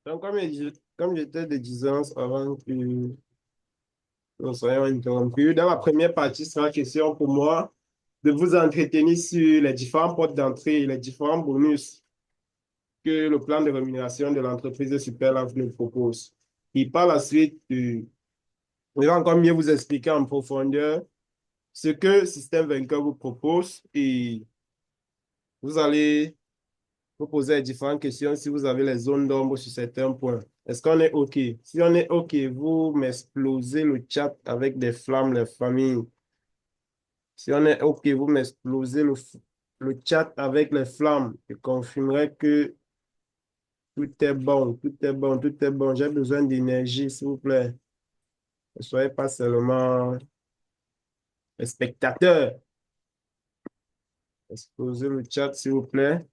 Donc, comme j'étais de disant avant que nous soyons interrompus, dans la première partie, ce sera question pour moi de vous entretenir sur les différentes portes d'entrée et les différents bonus que le plan de rémunération de l'entreprise Superlab nous propose. Et par la suite, je vais encore mieux vous expliquer en profondeur ce que Système Vainqueur vous propose et vous allez vous poser les différentes questions si vous avez les zones d'ombre sur certains points. Est-ce qu'on est OK? Si on est OK, vous m'explosez le chat avec des flammes, les familles. Si on est OK, vous m'explosez le chat avec les flammes. Je confirmerai que tout est bon, tout est bon, tout est bon. J'ai besoin d'énergie, s'il vous plaît. Ne soyez pas seulement les spectateurs. Explosez le chat, s'il vous plaît.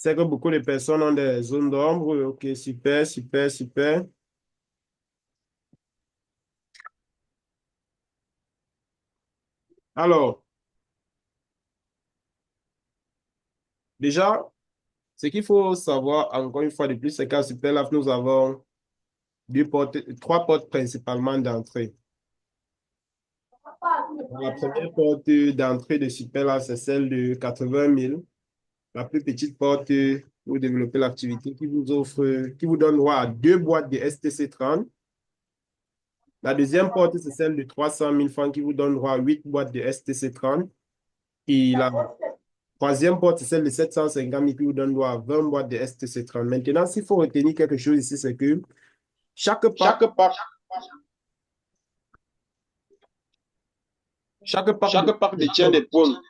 C'est que beaucoup de personnes ont des zones d'ombre. OK, super, super, super. Alors, déjà, ce qu'il faut savoir, encore une fois de plus, c'est qu'à Superlab, nous avons trois portes principalement d'entrée. La première porte d'entrée de Superlab, c'est celle de 80 000. La plus petite porte pour développer l'activité qui vous offre, qui vous donne droit à deux boîtes de STC30. La deuxième porte, c'est celle de 300 000 francs qui vous donne droit à 8 boîtes de STC30. Et la troisième porte, c'est celle de 750 000 qui vous donne droit à 20 boîtes de STC30. Maintenant, s'il faut retenir quelque chose ici, c'est que chaque pack, Chaque pack, chaque pack de... chaque pack détient des points.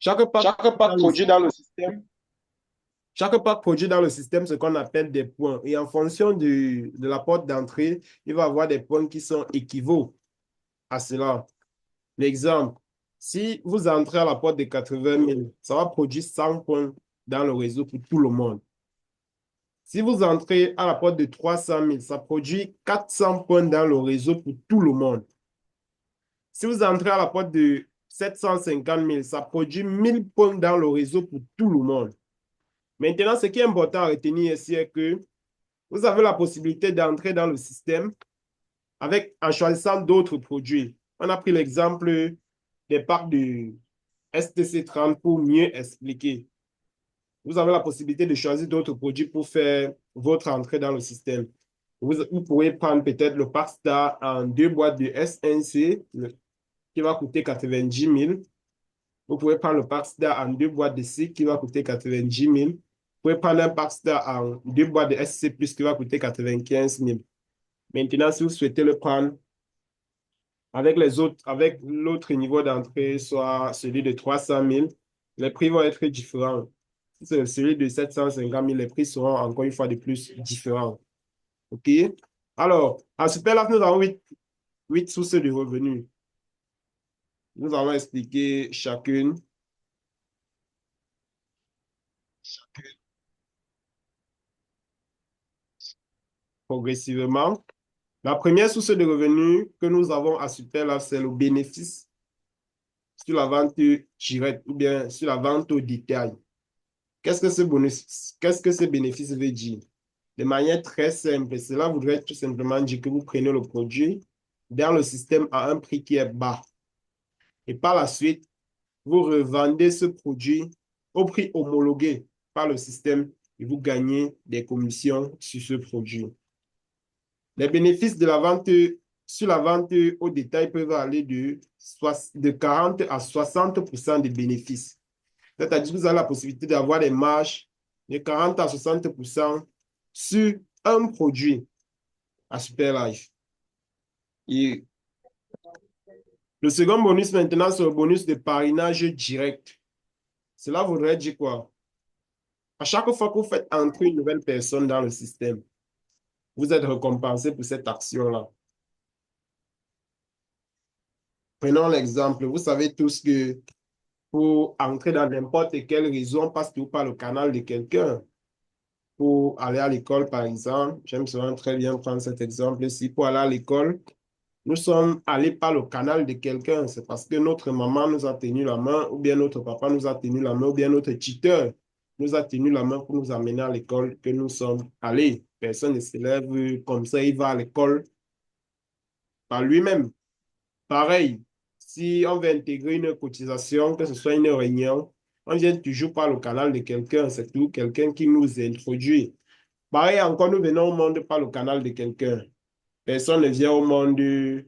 Chaque pack, Chaque pack produit dans le système. chaque pack produit dans le système ce qu'on appelle des points. Et en fonction de la porte d'entrée, il va avoir des points qui sont équivalents à cela. L'exemple, si vous entrez à la porte de 80 000, ça va produire 100 points dans le réseau pour tout le monde. Si vous entrez à la porte de 300 000, ça produit 400 points dans le réseau pour tout le monde. Si vous entrez à la porte de 750 000, ça produit 1000 points dans le réseau pour tout le monde. Maintenant, ce qui est important à retenir ici est que vous avez la possibilité d'entrer dans le système en choisissant d'autres produits. On a pris l'exemple des packs de STC30 pour mieux expliquer. Vous avez la possibilité de choisir d'autres produits pour faire votre entrée dans le système. Vous pourrez prendre peut-être le pack Star en deux boîtes de SNC qui va coûter 90 000. Vous pouvez prendre le pack Star en deux boîtes de C qui va coûter 90 000. Vous pouvez prendre un pack Star en deux boîtes de SC Plus qui va coûter 95 000. Maintenant, si vous souhaitez le prendre avec les autres, avec l'autre niveau d'entrée, soit celui de 300 000, les prix vont être différents. Si c'est celui de 750 000, les prix seront encore une fois de plus différents. OK? Alors, en Superlab, nous avons huit sources de revenus. Nous allons expliquer chacune progressivement. La première source de revenus que nous avons à Superlab, c'est le bénéfice sur la vente directe ou bien sur la vente au détail. Qu'est-ce que ce bénéfice veut dire? De manière très simple, cela voudrait tout simplement dire que vous prenez le produit dans le système à un prix qui est bas. Et par la suite, vous revendez ce produit au prix homologué par le système et vous gagnez des commissions sur ce produit. Les bénéfices de la vente sur la vente au détail peuvent aller de 40 à 60% de bénéfices. C'est-à-dire que vous avez la possibilité d'avoir des marges de 40 à 60% sur un produit à Superlife. Et le second bonus maintenant, c'est le bonus de parrainage direct. Cela voudrait dire quoi? À chaque fois que vous faites entrer une nouvelle personne dans le système, vous êtes récompensé pour cette action-là. Prenons l'exemple. Vous savez tous que pour entrer dans n'importe quel réseau, on passe tout par le canal de quelqu'un. pour aller à l'école, par exemple. J'aime souvent très bien prendre cet exemple-ci. Pour aller à l'école, nous sommes allés par le canal de quelqu'un. C'est parce que notre maman nous a tenu la main, ou bien notre papa nous a tenu la main, ou bien notre tuteur nous a tenu la main pour nous amener à l'école que nous sommes allés. Personne ne s'élève comme ça, il va à l'école par lui-même. Pareil, si on veut intégrer une cotisation, que ce soit une réunion, on vient toujours par le canal de quelqu'un, c'est tout quelqu'un qui nous introduit. Pareil, encore, nous venons au monde par le canal de quelqu'un. Personne ne vient au monde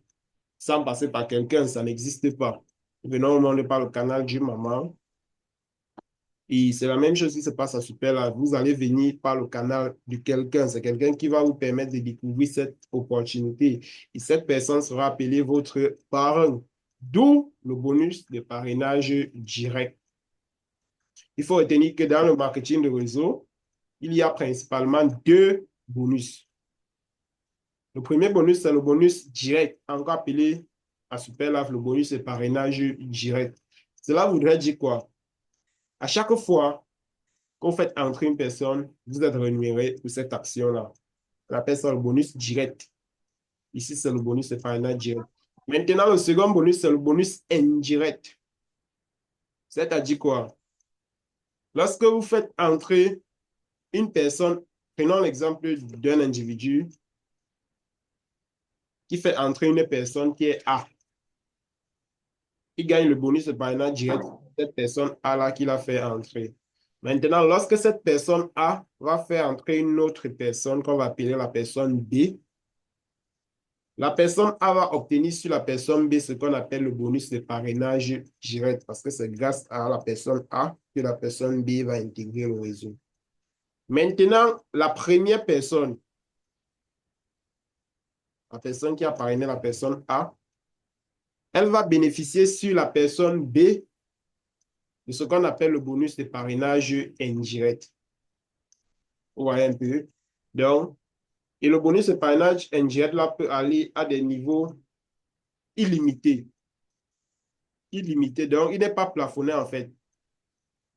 sans passer par quelqu'un, ça n'existe pas. Nous venons au monde par le canal du maman. Et c'est la même chose qui se passe à Superlab. Vous allez venir par le canal de quelqu'un. C'est quelqu'un qui va vous permettre de découvrir cette opportunité. Et cette personne sera appelée votre parrain. D'où le bonus de parrainage direct. Il faut retenir que dans le marketing de réseau, il y a principalement deux bonus. Le premier bonus, c'est le bonus direct, encore appelé à Superlab le bonus de parrainage direct. Cela voudrait dire quoi? À chaque fois quand vous faites entrer une personne, vous êtes rémunéré pour cette action-là. On appelle ça le bonus direct. Ici, c'est le bonus de parrainage direct. Maintenant, le second bonus, c'est le bonus indirect. C'est-à-dire quoi? Lorsque vous faites entrer une personne, prenons l'exemple d'un individu qui fait entrer une personne qui est A. Il gagne le bonus de parrainage direct pour cette personne A-là qu'il a fait entrer. Maintenant, lorsque cette personne A va faire entrer une autre personne qu'on va appeler la personne B, la personne A va obtenir sur la personne B ce qu'on appelle le bonus de parrainage direct parce que c'est grâce à la personne A que la personne B va intégrer le réseau. Maintenant, la première personne, la personne qui a parrainé la personne A, elle va bénéficier sur la personne B de ce qu'on appelle le bonus de parrainage indirect. Vous voyez un peu? Donc, et le bonus de parrainage indirect là peut aller à des niveaux illimités. Illimité, donc il n'est pas plafonné en fait.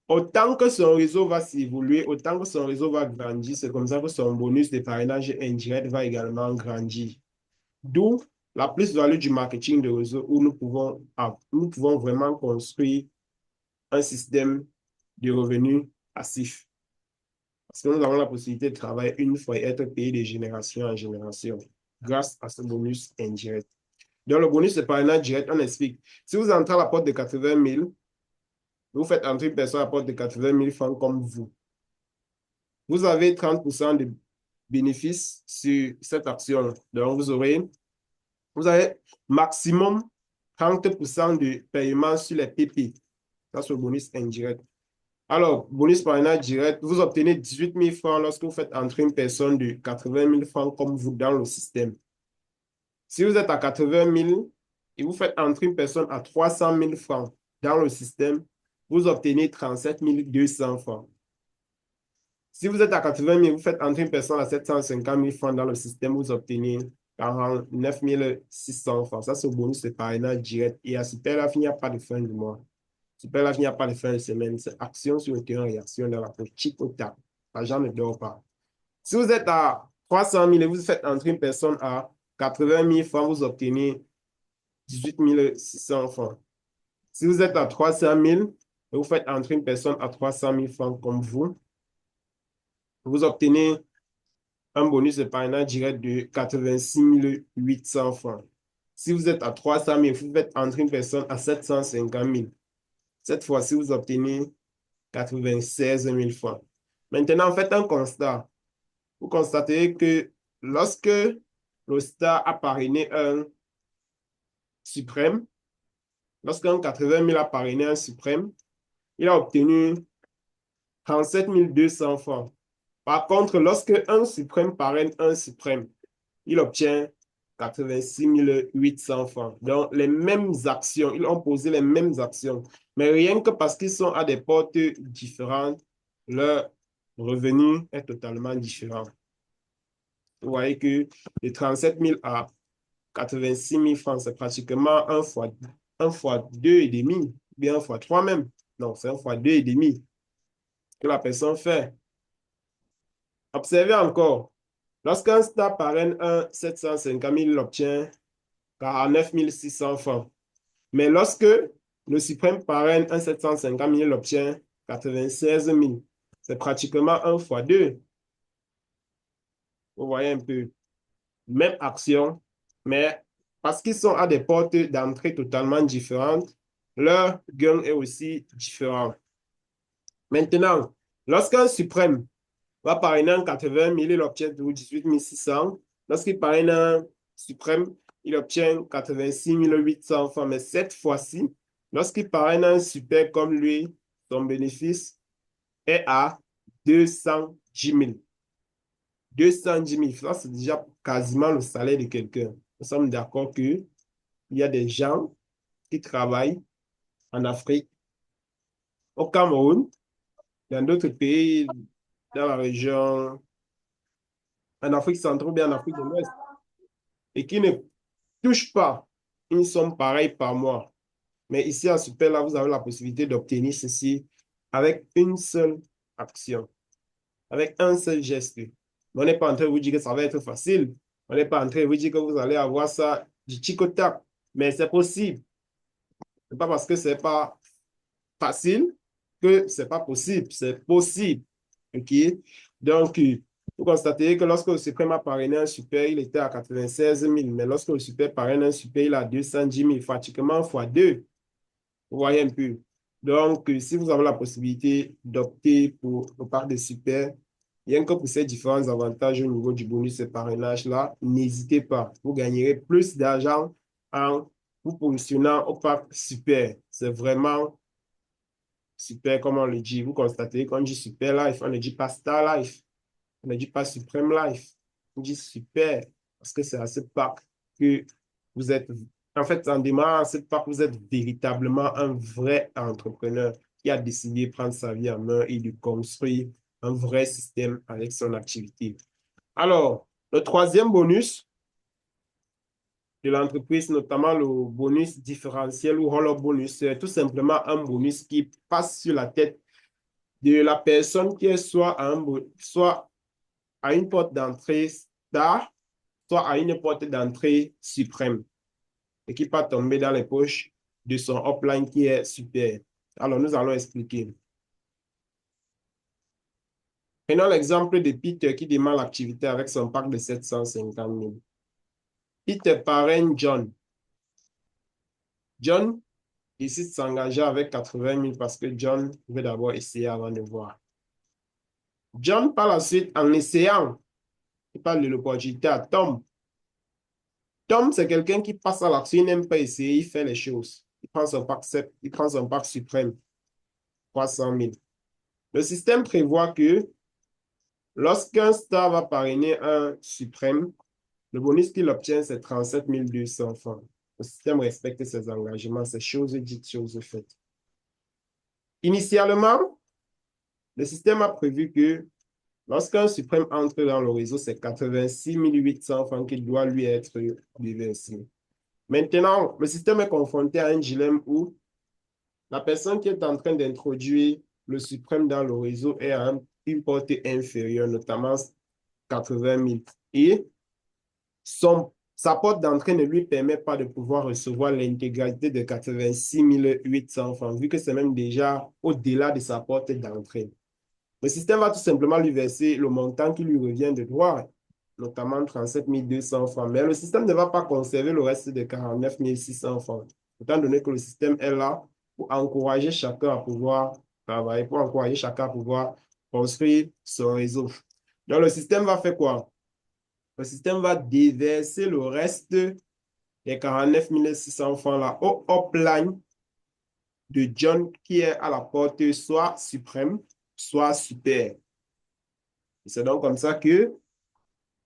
Autant que son réseau va s'évoluer, autant que son réseau va grandir, c'est comme ça que son bonus de parrainage indirect va également grandir. D'où la plus-value du marketing de réseau où nous pouvons vraiment construire un système de revenus passifs. Parce que nous avons la possibilité de travailler une fois et être payé de génération en génération grâce à ce bonus indirect. Donc, le bonus de parrainage direct, on explique. Si vous entrez à la porte de 80 000, vous faites entrer une personne à la porte de 80 000 francs comme vous. Vous avez 30% de bénéfices sur cette action. Donc, vous avez maximum 30% de paiement sur les PP. Ça, c'est le bonus indirect. Alors, bonus parrainage direct, vous obtenez 18 000 francs lorsque vous faites entrer une personne de 80 000 francs comme vous dans le système. Si vous êtes à 80 000 et vous faites entrer une personne à 300 000 francs dans le système, vous obtenez 37 200 francs. Si vous êtes à 80 000, vous faites entrer une personne à 750 000 francs dans le système, vous obtenez 49 600 francs. Ça, c'est le bonus de parrainage direct. Et à Superlab, il n'y a pas de fin du mois. Superlab, il n'y a pas de fin de semaine. C'est action sur le terrain, réaction dans la politique au tap. L'argent ne dort pas. Si vous êtes à 300 000 et vous faites entrer une personne à 80 000 francs, vous obtenez 18 600 francs. Si vous êtes à 300 000 et vous faites entrer une personne à 300 000 francs comme vous obtenez un bonus de parrainage direct de 86 800 francs. Si vous êtes à 300 000, vous faites entrer une personne à 750 000. Cette fois-ci, vous obtenez 96 000 francs. Maintenant, faites un constat. Vous constatez que lorsque le star a parrainé un suprême, lorsqu'un 80 000 a parrainé un suprême, il a obtenu 37 200 francs. Par contre, lorsque un suprême parraine un suprême, il obtient 86 800 francs. Donc, les mêmes actions, ils ont posé les mêmes actions. Mais rien que parce qu'ils sont à des portes différentes, leur revenu est totalement différent. Vous voyez que de 37 000 à 86 000 francs, c'est pratiquement un fois deux et demi, bien un fois trois même. Non, c'est un fois deux et demi que la personne fait. Observez encore. Lorsqu'un star parraine un 750 000, il obtient 49 600 francs. Mais lorsque le suprême parraine un 750 000, il obtient 96 000. C'est pratiquement 1 fois 2. Vous voyez un peu. Même action, mais parce qu'ils sont à des portes d'entrée totalement différentes, leur gain est aussi différent. Maintenant, lorsqu'un suprême va parrainer un 80 000, il obtient 18 600. Lorsqu'il parraine un suprême, il obtient 86 800 francs. Mais cette fois-ci, lorsqu'il parraine un super comme lui, son bénéfice est à 210 000. 210 000 francs, c'est déjà quasiment le salaire de quelqu'un. Nous sommes d'accord qu'il y a des gens qui travaillent en Afrique, au Cameroun, dans d'autres pays, dans la région, en Afrique centrale ou bien en Afrique de l'Ouest, et qui ne touchent pas une somme pareille par mois. Mais ici, en Super, là, vous avez la possibilité d'obtenir ceci avec une seule action, avec un seul geste. On n'est pas en train de vous dire que ça va être facile. On n'est pas en train de vous dire que vous allez avoir ça du tic au tac. Mais c'est possible. Ce n'est pas parce que ce n'est pas facile que ce n'est pas possible. C'est possible. OK? Donc, vous constatez que lorsque le suprême a parrainé un super, il était à 96 000. Mais lorsque le super parraine un super, il a 210 000, pratiquement fois 2. Vous voyez un peu. Donc, si vous avez la possibilité d'opter pour le parc de super, rien que pour ces différents avantages au niveau du bonus et parrainage-là, n'hésitez pas. Vous gagnerez plus d'argent en vous positionnant au parc super. C'est vraiment super, comme on le dit. Vous constatez qu'on dit super life, on ne dit pas star life, on ne dit pas suprême life. On dit super parce que c'est à ce parc que vous êtes. En fait, en démarrant à ce parc, vous êtes véritablement un vrai entrepreneur qui a décidé de prendre sa vie en main et de construire un vrai système avec son activité. Alors, le troisième bonus de l'entreprise, notamment le bonus différentiel ou roll-up bonus, c'est tout simplement un bonus qui passe sur la tête de la personne qui est soit à une porte d'entrée star, soit à une porte d'entrée suprême et qui peut tomber dans les poches de son upline qui est super. Alors, nous allons expliquer. Prenons l'exemple de Peter qui démarre l'activité avec son pack de 750 000. Peter parraine John. John décide de s'engager avec 80 000 parce que John veut d'abord essayer avant de voir. John, par la suite, en essayant, il parle de l'opportunité à Tom. Tom, c'est quelqu'un qui passe à l'action, il n'aime pas essayer, il fait les choses. Il prend son pack suprême, 300 000. Le système prévoit que lorsqu'un star va parrainer un suprême, le bonus qu'il obtient, c'est 37 200 francs. Le système respecte ses engagements, c'est chose dites, chose faites. Initialement, le système a prévu que lorsqu'un suprême entre dans le réseau, c'est 86 800 francs qui doit lui être déversé. Maintenant, le système est confronté à un dilemme où la personne qui est en train d'introduire le suprême dans le réseau est à une portée inférieure, notamment 80 000. Et sa porte d'entrée ne lui permet pas de pouvoir recevoir l'intégralité de 86 800 francs, vu que c'est même déjà au-delà de sa porte d'entrée. Le système va tout simplement lui verser le montant qui lui revient de droit, notamment 37 200 francs. Mais le système ne va pas conserver le reste de 49 600 francs, étant donné que le système est là pour encourager chacun à pouvoir travailler, pour encourager chacun à pouvoir construire son réseau. Donc, le système va faire quoi? Le système va déverser le reste des 49 600 francs là au upline de John qui est à la porte soit suprême, soit super. C'est donc comme ça que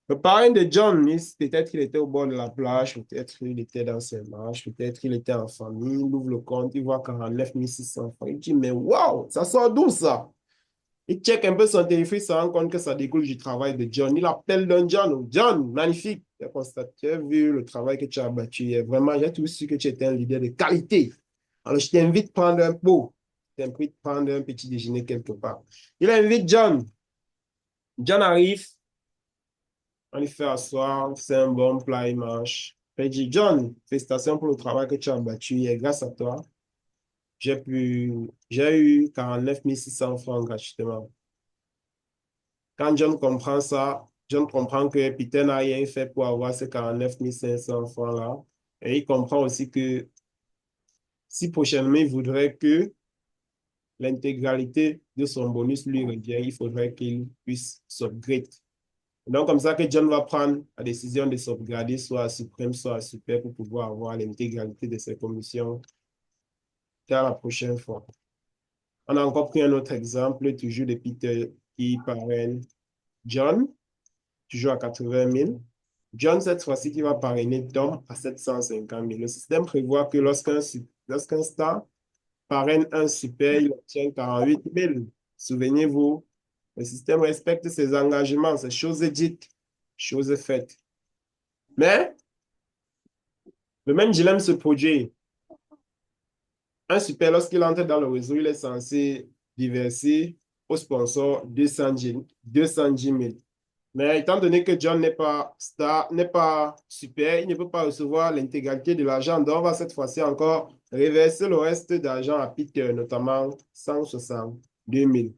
le parrain de John, peut-être qu'il était au bord de la plage, peut-être qu'il était dans ses marches, peut-être qu'il était en famille, il ouvre le compte, il voit 49 600 francs. Il dit, mais waouh, ça sort d'où ça? Il check un peu son téléphone, il se rend compte que ça découle du travail de John. Il appelle Don John. Oh, John, magnifique. Tu as vu le travail que tu as abattu. Vraiment, j'ai tout su que tu étais un leader de qualité. Alors, je t'invite à prendre un pot. Je t'invite à prendre un petit déjeuner quelque part. Il invite John John arrive, on lui fait asseoir, c'est un bon plat, il mange. Il dit, John, félicitations pour le travail que tu as battu hier. Grâce à toi, j'ai eu 49 600 francs gratuitement. Quand John comprend ça, John comprend que Peter n'a rien fait pour avoir ces 49 500 francs-là. Et il comprend aussi que si prochainement il voudrait que l'intégralité de son bonus lui revienne, il faudrait qu'il puisse s'upgrade. Donc, comme ça que John va prendre la décision de sauvegarder soit à Supreme, soit à Super pour pouvoir avoir l'intégralité de ses commissions car la prochaine fois. On a encore pris un autre exemple, toujours de Peter qui parraine John, toujours à 80 000. John, cette fois-ci, qui va parrainer Tom à 750 000. Le système prévoit que lorsqu'un star parraine un super, il obtient 48 000. Souvenez-vous, le système respecte ses engagements, c'est chose dites, chose faite. Mais le même dilemme se produit. Un super, lorsqu'il entre dans le réseau, il est censé diverser au sponsor 210 000. Mais étant donné que John n'est pas star, n'est pas super, il ne peut pas recevoir l'intégralité de l'argent. Donc, on va cette fois-ci encore reverser le reste d'argent à Peter, notamment 162 000.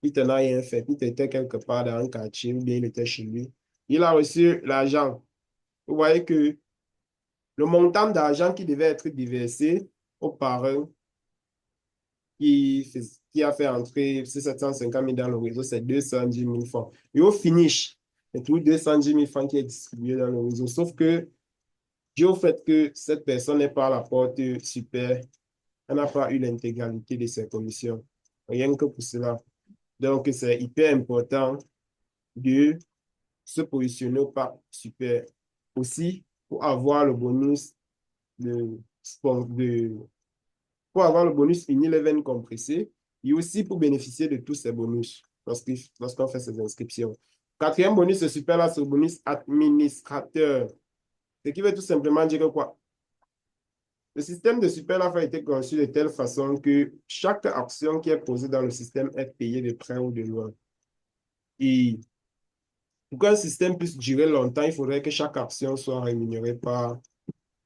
Peter n'a rien fait. Peter était quelque part dans un quartier ou bien il était chez lui. Il a reçu l'argent. Vous voyez que le montant d'argent qui devait être déversé aux parents qui a fait entrer ces 750 000 dans le réseau, c'est 210 000 francs. Et au finish, c'est tout 210 000 francs qui est distribué dans le réseau. Sauf que, dû au fait que cette personne n'est pas à la porte super, elle n'a pas eu l'intégralité de ses commissions. Rien que pour cela. Donc, c'est hyper important de se positionner au pas super. Aussi, pour avoir le bonus de, de pour avoir le bonus Unilever compressé et aussi pour bénéficier de tous ces bonus lorsqu'on fait ses inscriptions. Quatrième bonus, c'est super là, c'est le bonus administrateur. Ce qui veut tout simplement dire que quoi? Le système de Superlaf a été conçu de telle façon que chaque action qui est posée dans le système est payée de près ou de loin. Et pour qu'un système puisse durer longtemps, il faudrait que chaque action soit rémunérée par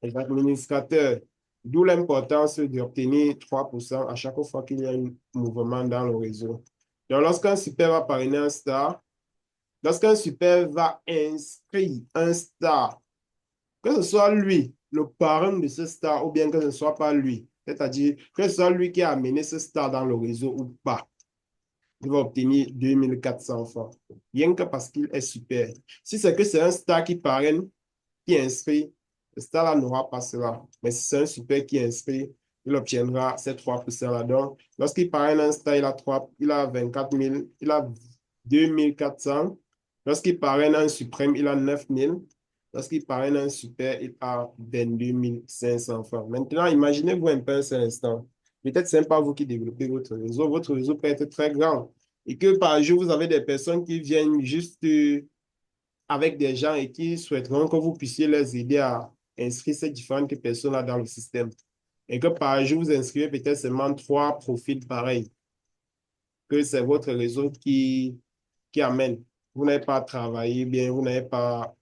les administrateurs. D'où l'importance d'obtenir 3% à chaque fois qu'il y a un mouvement dans le réseau. Donc, lorsqu'un super va inscrire un star, que ce soit lui, le parent de ce star, ou bien que ce ne soit pas lui, c'est-à-dire que ce soit lui qui a amené ce star dans le réseau ou pas, il va obtenir 2400 francs, rien que parce qu'il est super. Si c'est que c'est un star qui parraine, qui inscrit, le star là n'aura pas cela. Mais si c'est un super qui inscrit, il obtiendra ces 3%-là. Donc, lorsqu'il parraine un star, il a 24 000, il a 2400. Lorsqu'il parraine un suprême, il a 9 000. Lorsqu'il parraine un super, il a 22 500 francs. Maintenant, imaginez-vous un peu un seul instant. Peut-être ce n'est pas vous qui développez votre réseau. Votre réseau peut être très grand. Et que par jour, vous avez des personnes qui viennent juste avec des gens et qui souhaiteront que vous puissiez les aider à inscrire ces différentes personnes-là dans le système. Et que par jour, vous inscrivez peut-être seulement 3 profils pareils, que c'est votre réseau qui amène. Vous n'avez pas travaillé bien, vous n'avez pas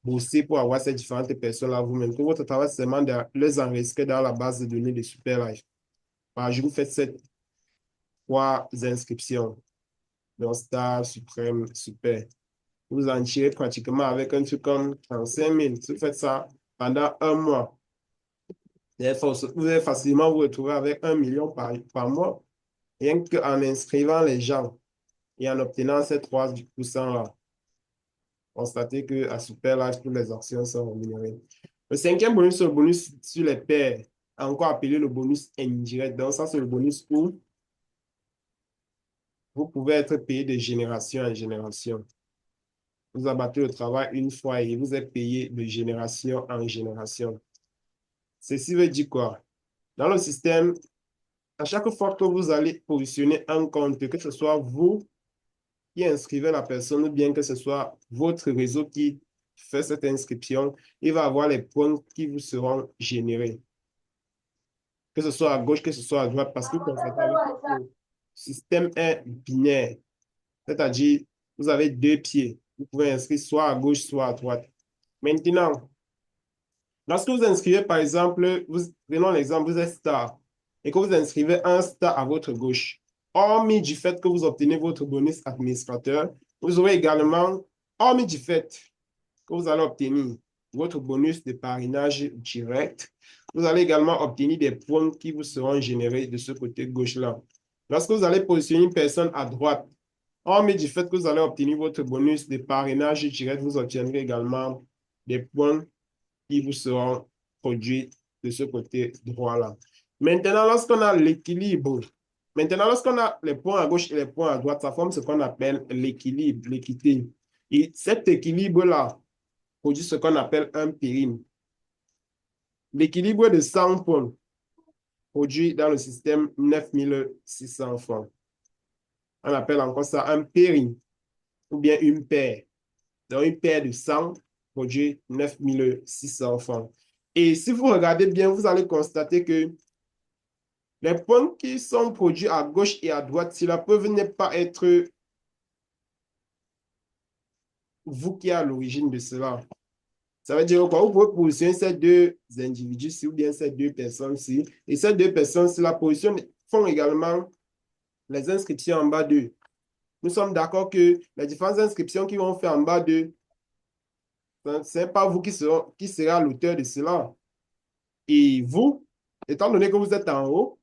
bossé pour avoir ces différentes personnes-là vous-même. Que votre travail, c'est seulement de les enregistrer dans la base de données de Superlife. Par jour, vous faites ces 3 inscriptions. Donc, Star, Suprême, Super. Vous en tirez pratiquement avec un truc comme 35 000. Si vous faites ça pendant un mois, vous allez facilement vous retrouver avec 1 million par mois, rien qu'en inscrivant les gens et en obtenant ces 3%-là. Constatez qu'à Superlife, toutes les actions sont rémunérées. Le cinquième bonus, c'est le bonus sur les pairs, encore appelé le bonus indirect. Donc, ça, c'est le bonus où vous pouvez être payé de génération en génération. Vous abattez le travail une fois et vous êtes payé de génération en génération. Ceci veut dire quoi? Dans le système, à chaque fois que vous allez positionner un compte, que ce soit vous qui inscrivez la personne ou bien que ce soit votre réseau qui fait cette inscription, il va avoir les points qui vous seront générés. Que ce soit à gauche, que ce soit à droite, parce que le système est binaire. C'est-à-dire, Vous avez deux pieds. Vous pouvez inscrire soit à gauche, soit à droite. Maintenant, lorsque vous inscrivez, par exemple, prenons l'exemple, vous êtes star et que vous inscrivez un star à votre gauche. Hormis du fait que vous obtenez votre bonus administrateur, vous aurez également, hormis du fait que vous allez obtenir votre bonus de parrainage direct, vous allez également obtenir des points qui vous seront générés de ce côté gauche-là. Lorsque vous allez positionner une personne à droite, hormis du fait que vous allez obtenir votre bonus de parrainage direct, vous obtiendrez également des points qui vous seront produits de ce côté droit-là. Maintenant, lorsqu'on a l'équilibre, maintenant, lorsqu'on a les points à gauche et les points à droite, ça forme ce qu'on appelle l'équilibre, l'équité. Et cet équilibre-là produit ce qu'on appelle un périme. L'équilibre de 100 points produit dans le système 9600 francs. On appelle encore ça un périme ou bien une paire. Donc, une paire de 100 produit 9600 francs. Et si vous regardez bien, vous allez constater que les points qui sont produits à gauche et à droite, cela peuvent ne pas être vous qui êtes à l'origine de cela. Ça veut dire quoi? Vous pouvez positionner ces deux individus-ci ou bien ces deux personnes-ci. Et ces deux personnes-ci, la position font également les inscriptions en bas d'eux. Nous sommes d'accord que les différentes inscriptions qui vont faire en bas d'eux, ce n'est pas vous qui serez l'auteur de cela. Et vous, étant donné que vous êtes en haut,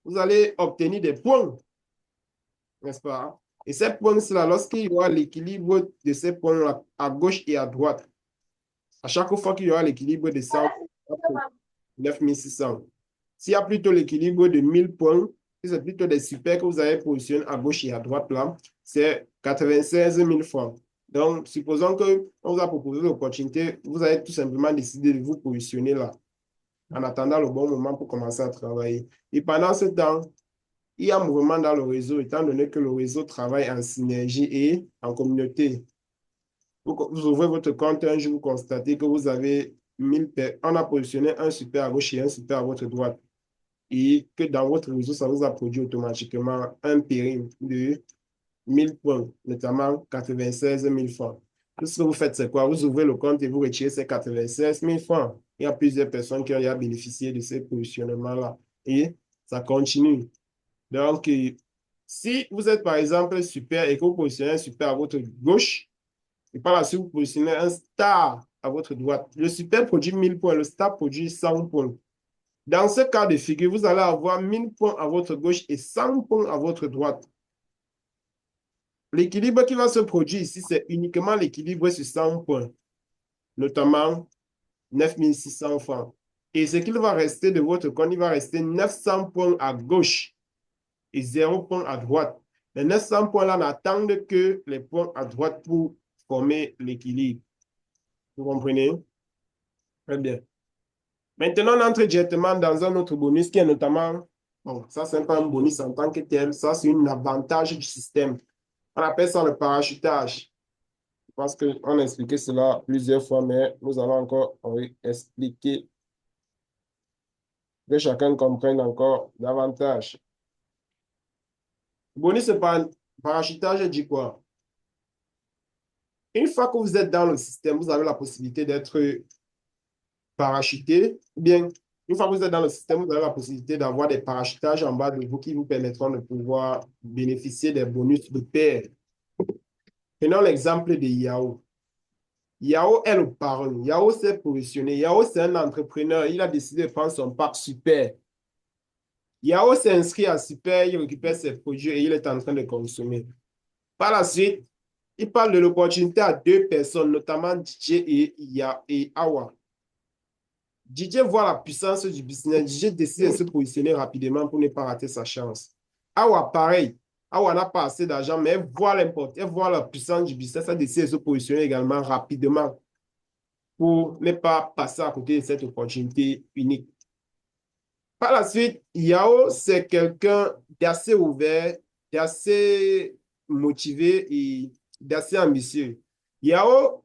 vous allez obtenir des points, n'est-ce pas? Et ces points-là, lorsqu'il y aura l'équilibre de ces points-là à gauche et à droite, à chaque fois qu'il y aura l'équilibre de 100, 9600. S'il y a plutôt l'équilibre de 1000 points, c'est plutôt des super que vous avez positionnés à gauche et à droite là, c'est 96 000 francs. Donc, supposons qu'on vous a proposé l'opportunité, vous avez tout simplement décidé de vous positionner là, en attendant le bon moment pour commencer à travailler. Et pendant ce temps, il y a un mouvement dans le réseau, étant donné que le réseau travaille en synergie et en communauté. Vous ouvrez votre compte un jour, vous constatez que vous avez 1000 on a positionné un super à gauche et un super à votre droite. Et que dans votre réseau, ça vous a produit automatiquement un périm de 1000 points, notamment 96 000 francs. Tout ce que vous faites, c'est quoi? Vous ouvrez le compte et vous retirez ces 96 000 francs. Il y a plusieurs personnes qui ont déjà bénéficié de ces positionnements-là. Et ça continue. Donc, si vous êtes par exemple super et que vous positionnez un super à votre gauche, et par la suite vous positionnez un star à votre droite, le super produit 1000 points, le star produit 100 points. Dans ce cas de figure, vous allez avoir 1000 points à votre gauche et 100 points à votre droite. L'équilibre qui va se produire ici, c'est uniquement l'équilibre sur 100 points, notamment 9600 francs. Et ce qu'il va rester de votre compte, il va rester 900 points à gauche et 0 points à droite. Les 900 points-là n'attendent que les points à droite pour former l'équilibre. Vous comprenez? Très bien. Maintenant, on entre directement dans un autre bonus qui est notamment, bon, ça c'est pas un bonus en tant que tel, ça c'est un avantage du système. On appelle ça le parachutage. Je pense qu'on a expliqué cela plusieurs fois, mais nous allons encore expliquer que chacun comprenne encore davantage. Bonus parachutage dit quoi? Une fois que vous êtes dans le système, vous avez la possibilité d'être parachuté, ou bien une fois que vous êtes dans le système, vous avez la possibilité d'avoir des parachutages en bas de vous qui vous permettront de pouvoir bénéficier des bonus de pair. Prenons l'exemple de Yao. Yao est le parrain. Yao s'est positionné. Yao, c'est un entrepreneur. Il a décidé de prendre son pack super. Yao s'est inscrit à super, il récupère ses produits et il est en train de consommer. Par la suite, il parle de l'opportunité à deux personnes, notamment DJ et Awa. DJ voit la puissance du business. DJ décide de se positionner rapidement pour ne pas rater sa chance. Awa, pareil. Awa n'a pas assez d'argent, mais elle voit l'importance, elle voit la puissance du business. Elle décide de se positionner également rapidement pour ne pas passer à côté de cette opportunité unique. Par la suite, Yao, c'est quelqu'un d'assez ouvert, d'assez motivé et d'assez ambitieux. Yao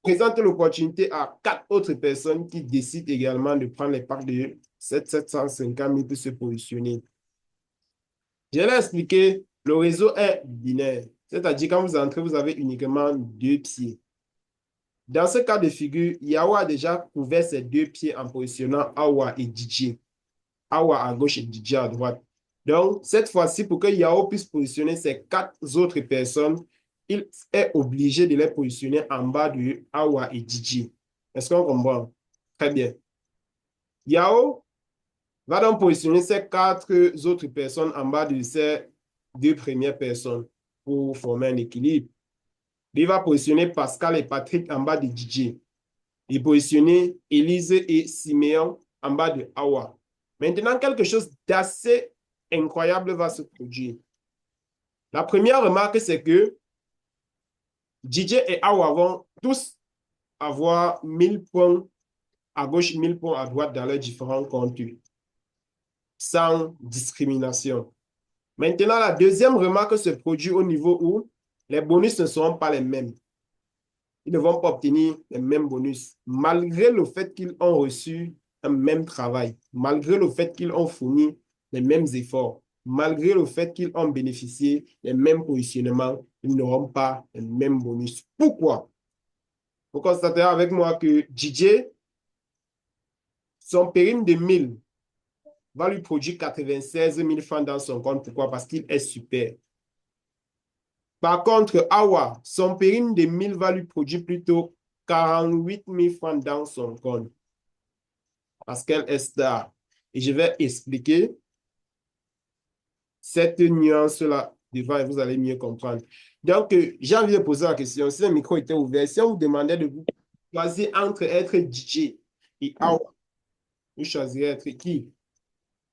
présente l'opportunité à 4 autres personnes qui décident également de prendre les parts de 750 000 pour se positionner. Je l'ai expliqué, le réseau est binaire. C'est-à-dire, quand vous entrez, vous avez uniquement 2 pieds. Dans ce cas de figure, Yao a déjà couvert ses 2 pieds en positionnant Awa et DJ. Awa à gauche et DJ à droite. Donc, cette fois-ci, pour que Yao puisse positionner ses 4 autres personnes, il est obligé de les positionner en bas de Awa et DJ. Est-ce qu'on comprend? Très bien. Yao va donc positionner ces 4 autres personnes en bas de ces 2 premières personnes pour former un équilibre. Il va positionner Pascal et Patrick en bas de DJ. Il positionner Élise et Siméon en bas de Awa. Maintenant, quelque chose d'assez incroyable va se produire. La première remarque, c'est que DJ et Awa vont tous avoir 1000 points à gauche, 1000 points à droite dans leurs différents comptes, sans discrimination. Maintenant, la deuxième remarque se produit au niveau où les bonus ne seront pas les mêmes. Ils ne vont pas obtenir les mêmes bonus, malgré le fait qu'ils ont reçu un même travail, malgré le fait qu'ils ont fourni les mêmes efforts, malgré le fait qu'ils ont bénéficié des mêmes positionnements, ils n'auront pas les mêmes bonus. Pourquoi? Vous constaterez avec moi que DJ, son périm de 1000 va lui produire 96 000 francs dans son compte. Pourquoi? Parce qu'il est super. Par contre, Awa, son périm de 1000 va lui produire plutôt 48 000 francs dans son compte. Parce qu'elle est star. Et je vais expliquer cette nuance-là devant et vous allez mieux comprendre. Donc, j'ai envie de poser la question. Si le micro était ouvert, si on vous demandait de vous choisir entre être DJ et Awa, vous choisirez être qui?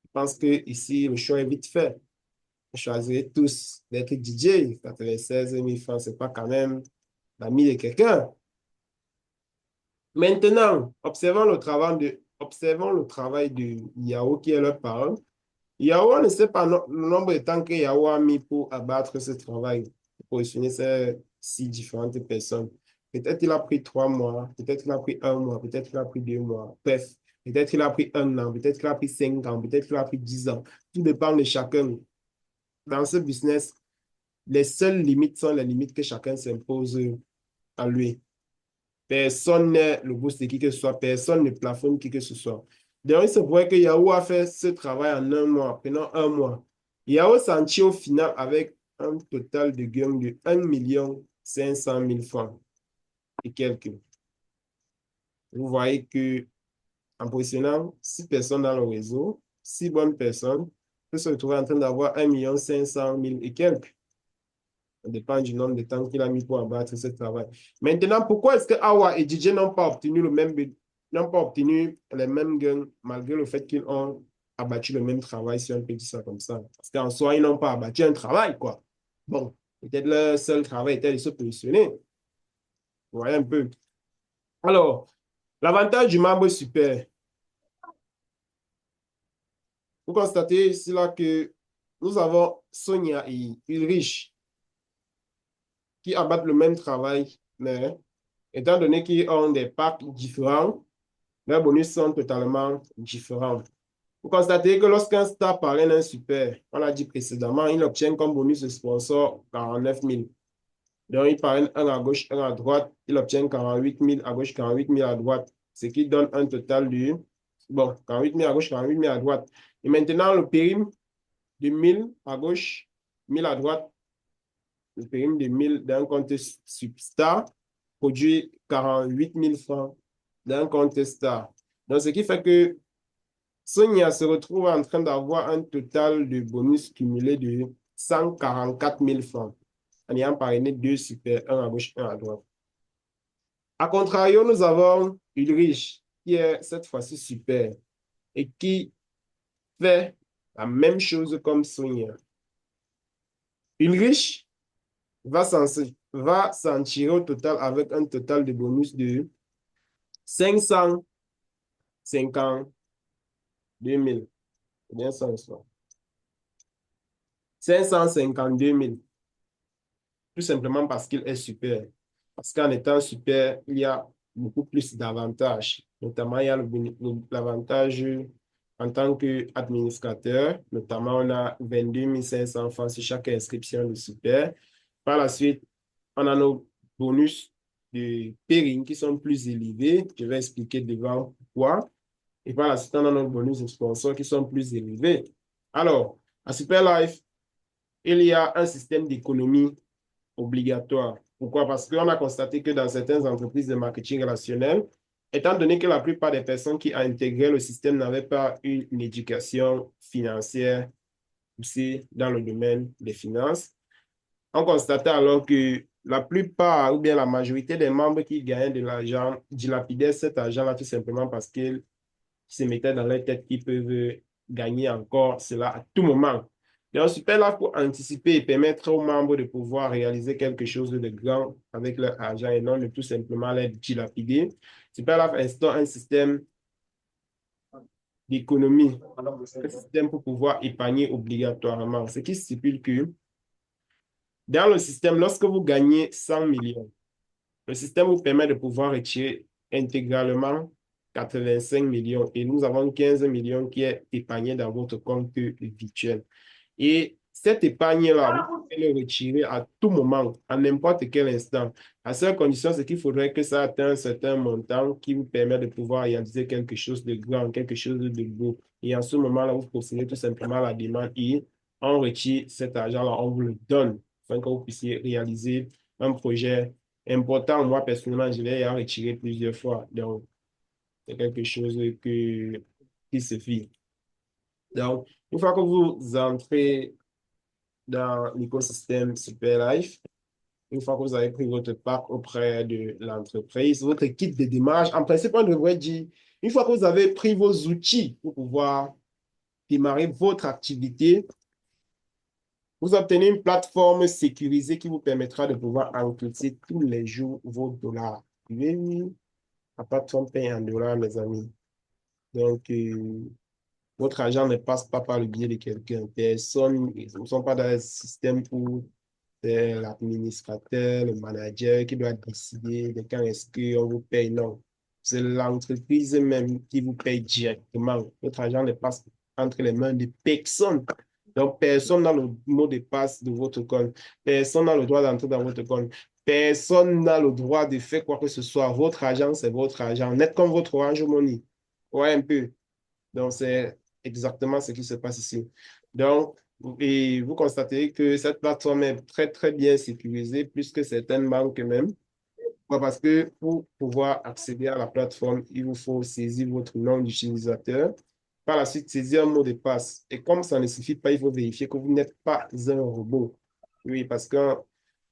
Je pense que ici, le choix est vite fait. Vous choisirez tous d'être DJ. 96 000 francs, ce n'est pas quand même l'ami de quelqu'un. Maintenant, observons le travail de Yao qui est leur parent. Yao ne sait pas le nombre de temps que Yao a mis pour abattre ce travail, pour positionner ces 6 différentes personnes. Peut-être il a pris 3 mois, peut-être il a pris 1 mois, peut-être il a pris 2 mois. Bref, peut-être il a pris 1 an, peut-être il a pris 5 ans, peut-être il a pris 10 ans. Tout dépend de chacun. Dans ce business, les seules limites sont les limites que chacun s'impose à lui. Personne n'est le boss de qui que ce soit, personne ne plafonne qui que ce soit. Donc, il se pourrait que Yahoo a fait ce travail en 1 mois, pendant 1 mois. Yahoo s'en tire au final avec un total de gain de 1 500 000 francs et quelques. Vous voyez que en positionnant 6 personnes dans le réseau, 6 bonnes personnes, peut se retrouver en train d'avoir 1 500 000 et quelques. Ça dépend du nombre de temps qu'il a mis pour abattre ce travail. Maintenant, pourquoi est-ce que Awa et DJ n'ont pas obtenu n'ont pas obtenu les mêmes gains malgré le fait qu'ils ont abattu le même travail, si on peut dire ça comme ça? Parce qu'en soi, ils n'ont pas abattu un travail, quoi. Bon, peut-être le seul travail était de se positionner. Vous voyez un peu. Alors, l'avantage du membre super. Vous constatez ici là que nous avons Sonia et Ulrich qui abattent le même travail, mais étant donné qu'ils ont des packs différents, leurs bonus sont totalement différents. Vous constatez que lorsqu'un star parraine un super, on l'a dit précédemment, il obtient comme bonus de sponsor 49 000. Donc, il parraine un à gauche, un à droite, il obtient 48 000 à gauche, 48 000 à droite, ce qui donne un total de, bon, 48 000 à gauche, 48 000 à droite. Et maintenant, le périm de 1000 à gauche, 1000 à droite, le périm de 1000 d'un compte Substar produit 48 000 francs d'un compte Star. Donc, ce qui fait que Sonia se retrouve en train d'avoir un total de bonus cumulé de 144 000 francs en ayant parrainé 2 super, un à gauche, un à droite. A contrario, nous avons Ulrich, qui est cette fois-ci super et qui fait la même chose comme Sonia. Ulrich va s'en tirer au total avec un total de bonus de 552 000. C'est bien ça, ça. 552 000. Tout simplement parce qu'il est super. Parce qu'en étant super, il y a beaucoup plus d'avantages. Notamment, il y a l'avantage en tant qu'administrateur. Notamment, on a 22 500 francs sur chaque inscription de super. Par la suite, on a nos bonus de pairing qui sont plus élevés. Je vais expliquer devant pourquoi. Et par la suite, on a nos bonus de sponsors qui sont plus élevés. Alors, à Superlife, il y a un système d'économie obligatoire. Pourquoi? Parce qu'on a constaté que dans certaines entreprises de marketing relationnel, étant donné que la plupart des personnes qui ont intégré le système n'avaient pas une éducation financière poussée dans le domaine des finances, on constatait alors que la plupart ou bien la majorité des membres qui gagnaient de l'argent dilapidaient cet argent-là tout simplement parce qu'ils se mettaient dans leur tête qu'ils peuvent gagner encore cela à tout moment. Donc, super là pour anticiper et permettre aux membres de pouvoir réaliser quelque chose de grand avec leur argent et non de tout simplement les dilapider. Super là instaure un système d'économie, un système pour pouvoir épargner obligatoirement, ce qui stipule que dans le système, lorsque vous gagnez 100 millions, le système vous permet de pouvoir retirer intégralement 85 millions et nous avons 15 millions qui est épargné dans votre compte virtuel. Et cette épargne-là, vous pouvez le retirer à tout moment, à n'importe quel instant. La seule condition, c'est qu'il faudrait que ça atteigne un certain montant qui vous permet de pouvoir réaliser quelque chose de grand, quelque chose de beau. Et en ce moment-là, vous procédez tout simplement à la demande et on retire cet argent-là, on vous le donne afin que vous puissiez réaliser un projet important. Moi, personnellement, je l'ai retiré plusieurs fois. Donc, c'est quelque chose qui se fait. Donc, une fois que vous entrez dans l'écosystème Superlife, une fois que vous avez pris votre part auprès de l'entreprise, votre kit de démarrage, en principe, on devrait dire, une fois que vous avez pris vos outils pour pouvoir démarrer votre activité, vous obtenez une plateforme sécurisée qui vous permettra de pouvoir encaisser tous les jours vos dollars. Oui, la plateforme paye en dollars, mes amis. Donc, votre argent ne passe pas par le biais de quelqu'un. Personne, ils ne sont pas dans le système où c'est l'administrateur, le manager qui doit décider de quand est-ce qu'on vous paye. Non. C'est l'entreprise même qui vous paye directement. Votre argent ne passe entre les mains de personne. Donc, personne n'a le mot de passe de votre compte. Personne n'a le droit d'entrer dans votre compte. Personne n'a le droit de faire quoi que ce soit. Votre argent, c'est votre argent. Net comme votre Orange Money. Ouais, un peu. Donc, c'est exactement ce qui se passe ici. Donc, et vous constatez que cette plateforme est très, très bien sécurisée, plus que certaines banques même. Parce que pour pouvoir accéder à la plateforme, il vous faut saisir votre nom d'utilisateur. Par la suite, saisir un mot de passe. Et comme ça ne suffit pas, il faut vérifier que vous n'êtes pas un robot. Oui, parce qu'il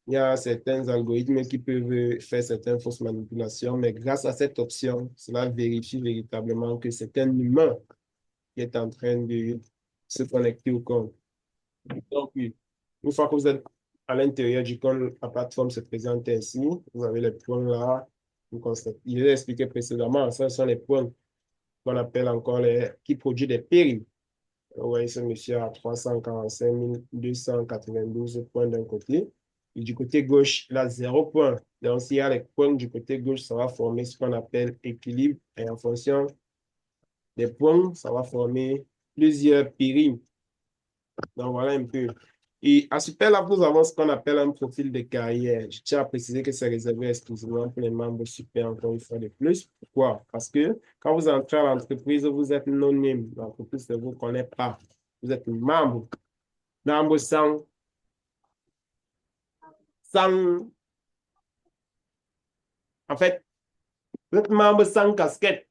y a certains algorithmes qui peuvent faire certaines fausses manipulations, mais grâce à cette option, cela vérifie véritablement que c'est un humain qui est en train de se connecter au compte. Donc, oui, une fois que vous êtes à l'intérieur du compte, la plateforme se présente ainsi. Vous avez les points là. Vous constatez. Il est expliqué précédemment, ça sont les points qu'on appelle encore les qui produisent des périls. Vous voyez ce monsieur a 345 292 points d'un côté. Et du côté gauche, il a 0 points. Donc, s'il y a les points du côté gauche, ça va former ce qu'on appelle équilibre. Et en fonction des points, ça va former plusieurs périls. Donc, voilà un peu. Et à Superlab, nous avons ce qu'on appelle un profil de carrière. Je tiens à préciser que c'est réservé exclusivement pour les membres Super, encore une fois de plus. Pourquoi? Parce que quand vous entrez à l'entreprise, vous êtes non-name. L'entreprise ne vous connaît pas. Vous êtes membre. Membre sans, en fait, vous êtes membre sans casquette.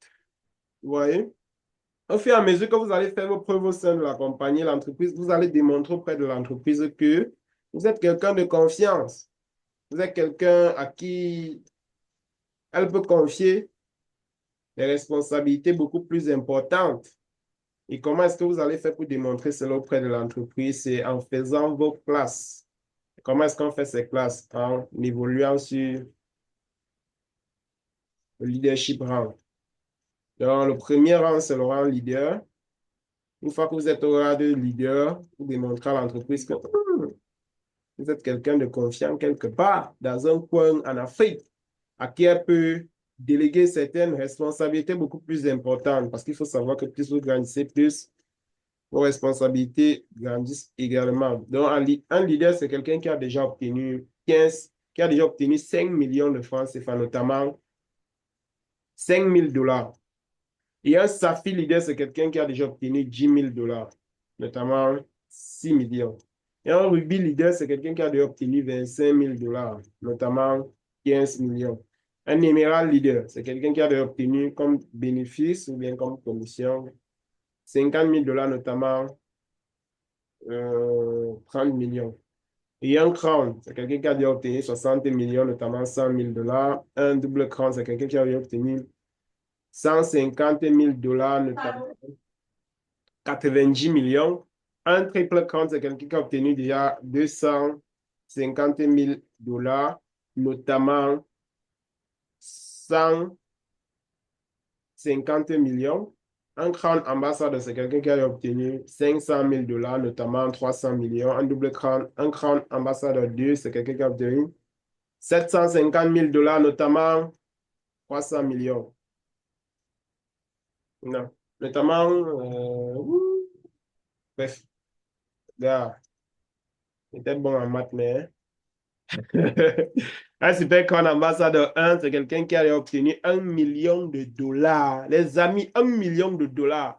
Vous voyez? Au fur et à mesure que vous allez faire vos preuves au sein de la compagnie, l'entreprise, vous allez démontrer auprès de l'entreprise que vous êtes quelqu'un de confiance. Vous êtes quelqu'un à qui elle peut confier des responsabilités beaucoup plus importantes. Et comment est-ce que vous allez faire pour démontrer cela auprès de l'entreprise? C'est en faisant vos classes. Comment est-ce qu'on fait ces classes? En évoluant sur le leadership rang. Donc, le premier rang, c'est le rang leader. Une fois que vous êtes au rang de leader, vous démontrez à l'entreprise que vous êtes quelqu'un de confiant quelque part dans un coin en Afrique à qui elle peut déléguer certaines responsabilités beaucoup plus importantes parce qu'il faut savoir que plus vous grandissez, plus vos responsabilités grandissent également. Donc, un leader, c'est quelqu'un qui a déjà obtenu qui a déjà obtenu 5 millions de francs CFA, notamment 5 000 $. Et un Safi leader, c'est quelqu'un qui a déjà obtenu 10 000 $, notamment 6 millions. Et un Ruby leader, c'est quelqu'un qui a déjà obtenu 25 000 $, notamment 15 millions. Un Emerald leader, c'est quelqu'un qui a déjà obtenu comme bénéfice ou bien comme commission 50 000 $, notamment 30 millions. Et un Crown, c'est quelqu'un qui a déjà obtenu 60 millions, notamment 100 000 $. Un double Crown, c'est quelqu'un qui a déjà obtenu 150 000 $, notamment 90 millions. Un triple Crown, c'est quelqu'un qui a obtenu déjà 250 000 $, notamment 150 millions. Un Crown Ambassador, c'est quelqu'un qui a obtenu 500 000 $, notamment 300 millions. Un double Crown, un Crown Ambassador 2, c'est quelqu'un qui a obtenu 750 000 $, notamment 300 millions. Non. Notamment, bref, gars, peut-être bon en maths, mais un super crown ambassadeur 1, c'est quelqu'un qui a obtenu 1 million de $. Les amis, 1 million de $.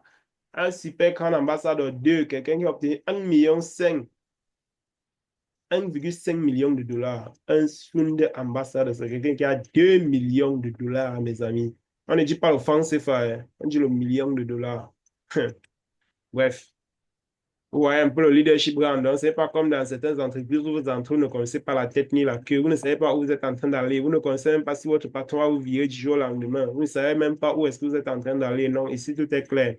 Un super crown ambassadeur 2, quelqu'un qui a obtenu 1,5 million de $. Un Sunday ambassadeur, c'est quelqu'un qui a 2 millions de $, mes amis. On ne dit pas le franc CFA, hein. On dit le million de $. Bref. Vous voyez un peu le leadership grandeur. Ce n'est pas comme dans certaines entreprises où vous entrez, vous ne connaissez pas la tête ni la queue. Vous ne savez pas où vous êtes en train d'aller. Vous ne connaissez même pas si votre patron va vous virer du jour au lendemain. Vous ne savez même pas où est-ce que vous êtes en train d'aller. Non, ici, tout est clair.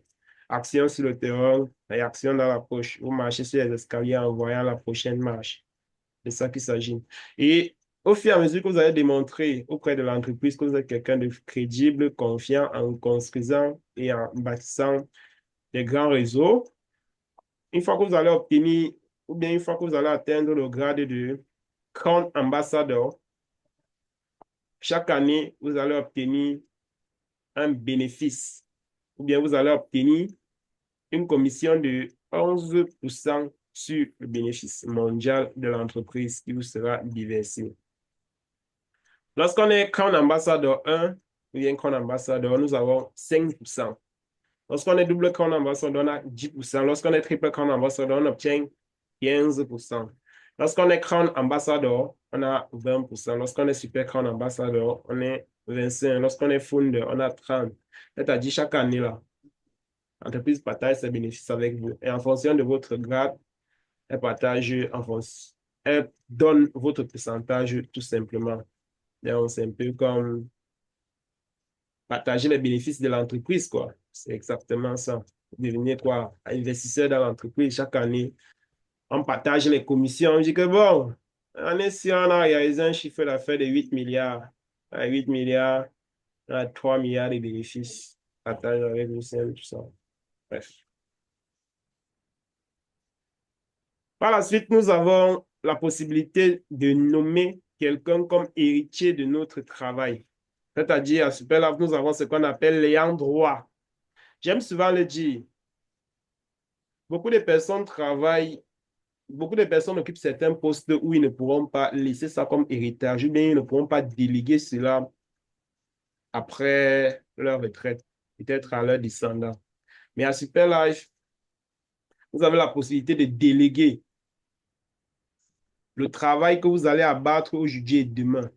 Action sur le terrain et action dans la poche. Vous marchez sur les escaliers en voyant la prochaine marche. C'est ça qu'il s'agit. Et au fur et à mesure que vous allez démontrer auprès de l'entreprise que vous êtes quelqu'un de crédible, confiant, en construisant et en bâtissant des grands réseaux, une fois que vous allez obtenir, ou bien une fois que vous allez atteindre le grade de Crown Ambassador, chaque année, vous allez obtenir un bénéfice, ou bien vous allez obtenir une commission de 11% sur le bénéfice mondial de l'entreprise qui vous sera déversé. Lorsqu'on est Crown Ambassador 1, ou bien Crown Ambassador, nous avons 5%. Lorsqu'on est double Crown Ambassador, on a 10%. Lorsqu'on est triple Crown Ambassador, on obtient 15%. Lorsqu'on est Crown Ambassador, on a 20%. Lorsqu'on est Super Crown Ambassador, on est 25%. Lorsqu'on est Founder, on a 30%. C'est-à-dire chaque année, là, l'entreprise partage ses bénéfices avec vous. Et en fonction de votre grade, elle partage elle donne votre pourcentage tout simplement. Donc, c'est un peu comme partager les bénéfices de l'entreprise, quoi. C'est exactement ça. Devenir quoi? Investisseur dans l'entreprise chaque année. On partage les commissions. On dit que bon, si on a réalisé un chiffre d'affaires de 8 milliards. À 8 milliards, on a 3 milliards de bénéfices. Partage avec vous, tout ça. Bref. Par la suite, nous avons la possibilité de nommer quelqu'un comme héritier de notre travail. C'est-à-dire, à Superlab, nous avons ce qu'on appelle l'ayant droit. J'aime souvent le dire. Beaucoup de personnes travaillent, beaucoup de personnes occupent certains postes où ils ne pourront pas laisser ça comme héritage, ou bien ils ne pourront pas déléguer cela après leur retraite, peut-être à leurs descendants. Mais à Superlife, vous avez la possibilité de déléguer le travail que vous allez abattre aujourd'hui et demain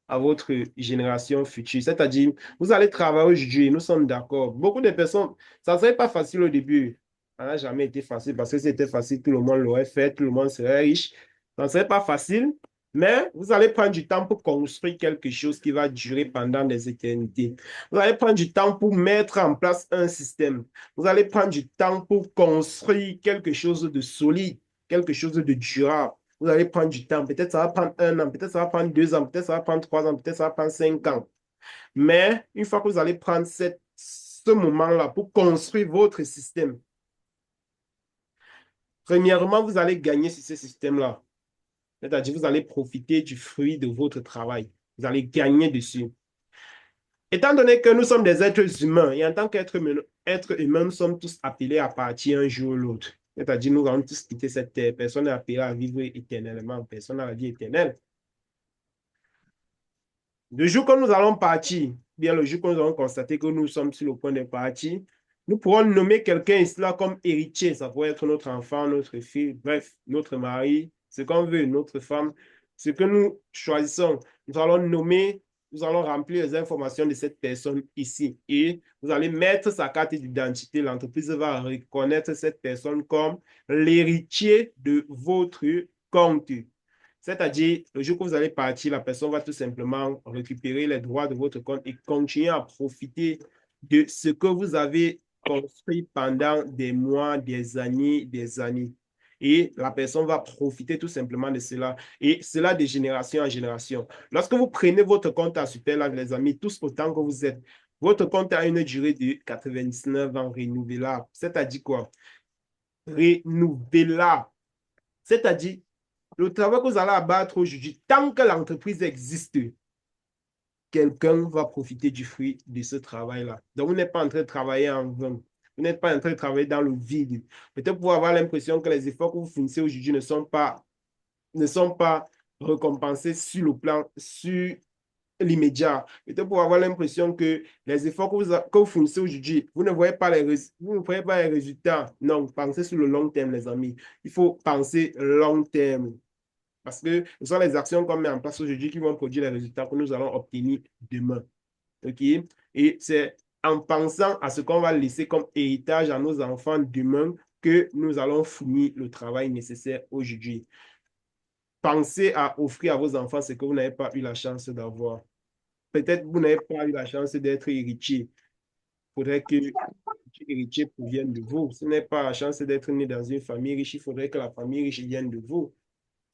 à votre génération future. C'est-à-dire, vous allez travailler aujourd'hui, nous sommes d'accord. Beaucoup de personnes, ça ne serait pas facile au début. Ça n'a jamais été facile parce que si c'était facile, tout le monde l'aurait fait, tout le monde serait riche. Ça ne serait pas facile, mais vous allez prendre du temps pour construire quelque chose qui va durer pendant des éternités. Vous allez prendre du temps pour mettre en place un système. Vous allez prendre du temps pour construire quelque chose de solide, quelque chose de durable. Vous allez prendre du temps. Peut-être ça va prendre 1 an, peut-être ça va prendre 2 ans, peut-être ça va prendre 3 ans, peut-être ça va prendre 5 ans. Mais une fois que vous allez prendre ce moment-là pour construire votre système, premièrement, vous allez gagner sur ce système-là. C'est-à-dire vous allez profiter du fruit de votre travail. Vous allez gagner dessus. Étant donné que nous sommes des êtres humains, et en tant qu'êtres humains, nous sommes tous appelés à partir un jour ou l'autre. C'est-à-dire, nous allons tous quitter cette terre. Personne n'est appelé à vivre éternellement. Personne n'a la vie éternelle. Le jour que nous allons partir, bien le jour que nous allons constater que nous sommes sur le point de partir, nous pourrons nommer quelqu'un ici là comme héritier. Ça pourrait être notre enfant, notre fille, bref, notre mari, ce qu'on veut, notre femme. Ce que nous choisissons, nous allons nommer, nous allons remplir les informations de cette personne ici. Et vous allez mettre sa carte d'identité. L'entreprise va reconnaître cette personne comme l'héritier de votre compte. C'est-à-dire, le jour que vous allez partir, la personne va tout simplement récupérer les droits de votre compte et continuer à profiter de ce que vous avez construit pendant des mois, des années, des années. Et la personne va profiter tout simplement de cela. Et cela de génération en génération. Lorsque vous prenez votre compte à Superlag, les amis, tous autant que vous êtes, votre compte a une durée de 99 ans renouvelable. C'est-à-dire quoi? Renouvelable. C'est-à-dire, le travail que vous allez abattre aujourd'hui, tant que l'entreprise existe, quelqu'un va profiter du fruit de ce travail-là. Donc, vous n'êtes pas en train de travailler en vain. Vous n'êtes pas en train de travailler dans le vide. Peut-être pour avoir l'impression que les efforts que vous finissez aujourd'hui ne sont pas récompensés sur le plan, sur l'immédiat. Peut-être pour avoir l'impression que les efforts que vous finissez aujourd'hui, vous ne voyez pas vous ne voyez pas les résultats. Non, pensez sur le long terme, les amis. Il faut penser long terme. Parce que ce sont les actions qu'on met en place aujourd'hui qui vont produire les résultats que nous allons obtenir demain. OK? Et c'est en pensant à ce qu'on va laisser comme héritage à nos enfants demain que nous allons fournir le travail nécessaire aujourd'hui. Pensez à offrir à vos enfants ce que vous n'avez pas eu la chance d'avoir. Peut-être que vous n'avez pas eu la chance d'être héritier. Il faudrait que l'héritier provienne de vous. Ce n'est pas la chance d'être né dans une famille riche. Il faudrait que la famille riche vienne de vous.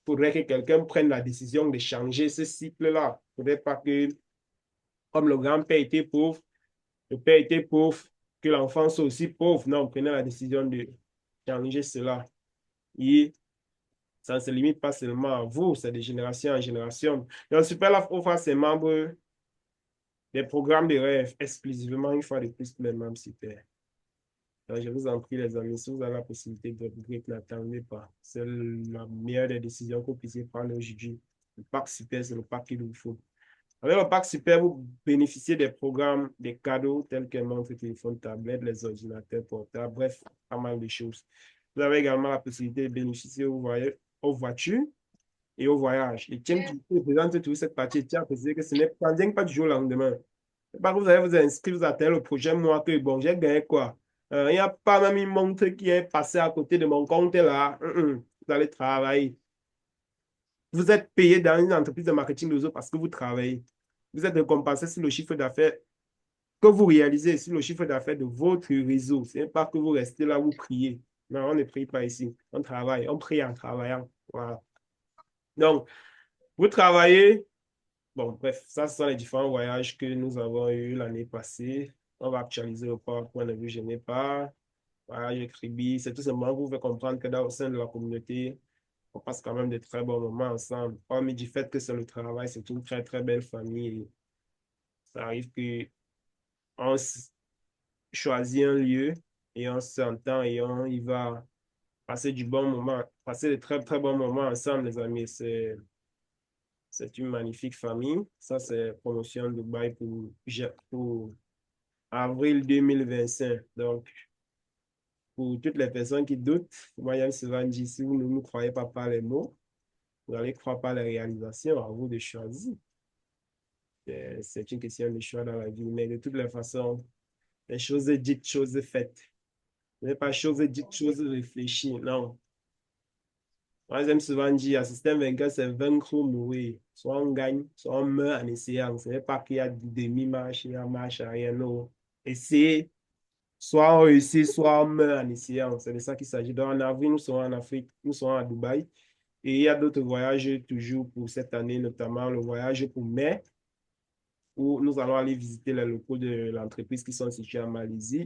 Il faudrait que quelqu'un prenne la décision de changer ce cycle-là. Il ne faudrait pas que, comme le grand-père était pauvre, le père était pauvre, que l'enfant soit aussi pauvre. Non, prenez la décision de changer cela. Et ça ne se limite pas seulement à vous, c'est de génération en génération. Donc, Superlab offre à ses membres des programmes de rêve exclusivement une fois de plus pour les membres Super. Donc, je vous en prie, les amis, si vous avez la possibilité d'upgrade, n'attendez pas. C'est la meilleure des décisions que vous puissiez prendre aujourd'hui. Le pack Super, c'est le pack qu'il vous faut. Avec le pack Super, vous bénéficiez des programmes, des cadeaux tels que montre, téléphone, tablette, les ordinateurs portables, bref, pas mal de choses. Vous avez également la possibilité de bénéficier aux voitures et au voyage. Et tiens, tu présentes toute cette partie, tiens, préciser que ce n'est pas du jour au lendemain. C'est pas que vous allez vous inscrire, vous attendez le projet, moi, que bon, j'ai gagné quoi? Il n'y a pas même une montre qui est passée à côté de mon compte là. Vous allez travailler. Vous êtes payé dans une entreprise de marketing de réseau parce que vous travaillez. Vous êtes récompensé sur le chiffre d'affaires que vous réalisez, sur le chiffre d'affaires de votre réseau. Ce n'est pas que vous restez là, vous priez. Non, on ne prie pas ici. On travaille. On prie en travaillant. Voilà. Donc, vous travaillez. Bon, bref, ça, ce sont les différents voyages que nous avons eus l'année passée. On va actualiser le point de vue, je n'ai pas. Voyage Kribi, c'est tout simplement pour vous faire comprendre que dans au sein de la communauté, on passe quand même de très bons moments ensemble. Hormis du fait que c'est le travail, c'est une très, très belle famille. Ça arrive qu'on choisit un lieu et on s'entend et on y va passer du bon moment, passer de très, très bons moments ensemble, les amis. C'est une magnifique famille. Ça, c'est promotion Dubaï pour avril 2025. Donc, pour toutes les personnes qui doutent, moi, Yann Sylvain dit, si vous ne nous croyez pas par les mots, vous allez croire par les réalisations, à vous de choisir. C'est une question de choix dans la vie, mais de toutes les façons, les choses dites, choses faites. Ce n'est pas choses dites, choses réfléchies, non. Moi, j'aime souvent dire, un système vainqueur, c'est vaincre ou mourir. Soit on gagne, soit on meurt en essayant. Ce n'est pas qu'il y a demi-marche, il y a marche arrière, non. Essayer, soit on réussit, soit on meurt en essayant. C'est de ça qu'il s'agit. Donc, en avril, nous serons en Afrique, nous serons à Dubaï. Et il y a d'autres voyages toujours pour cette année, notamment le voyage pour mai, où nous allons aller visiter les locaux de l'entreprise qui sont situés en Malaisie.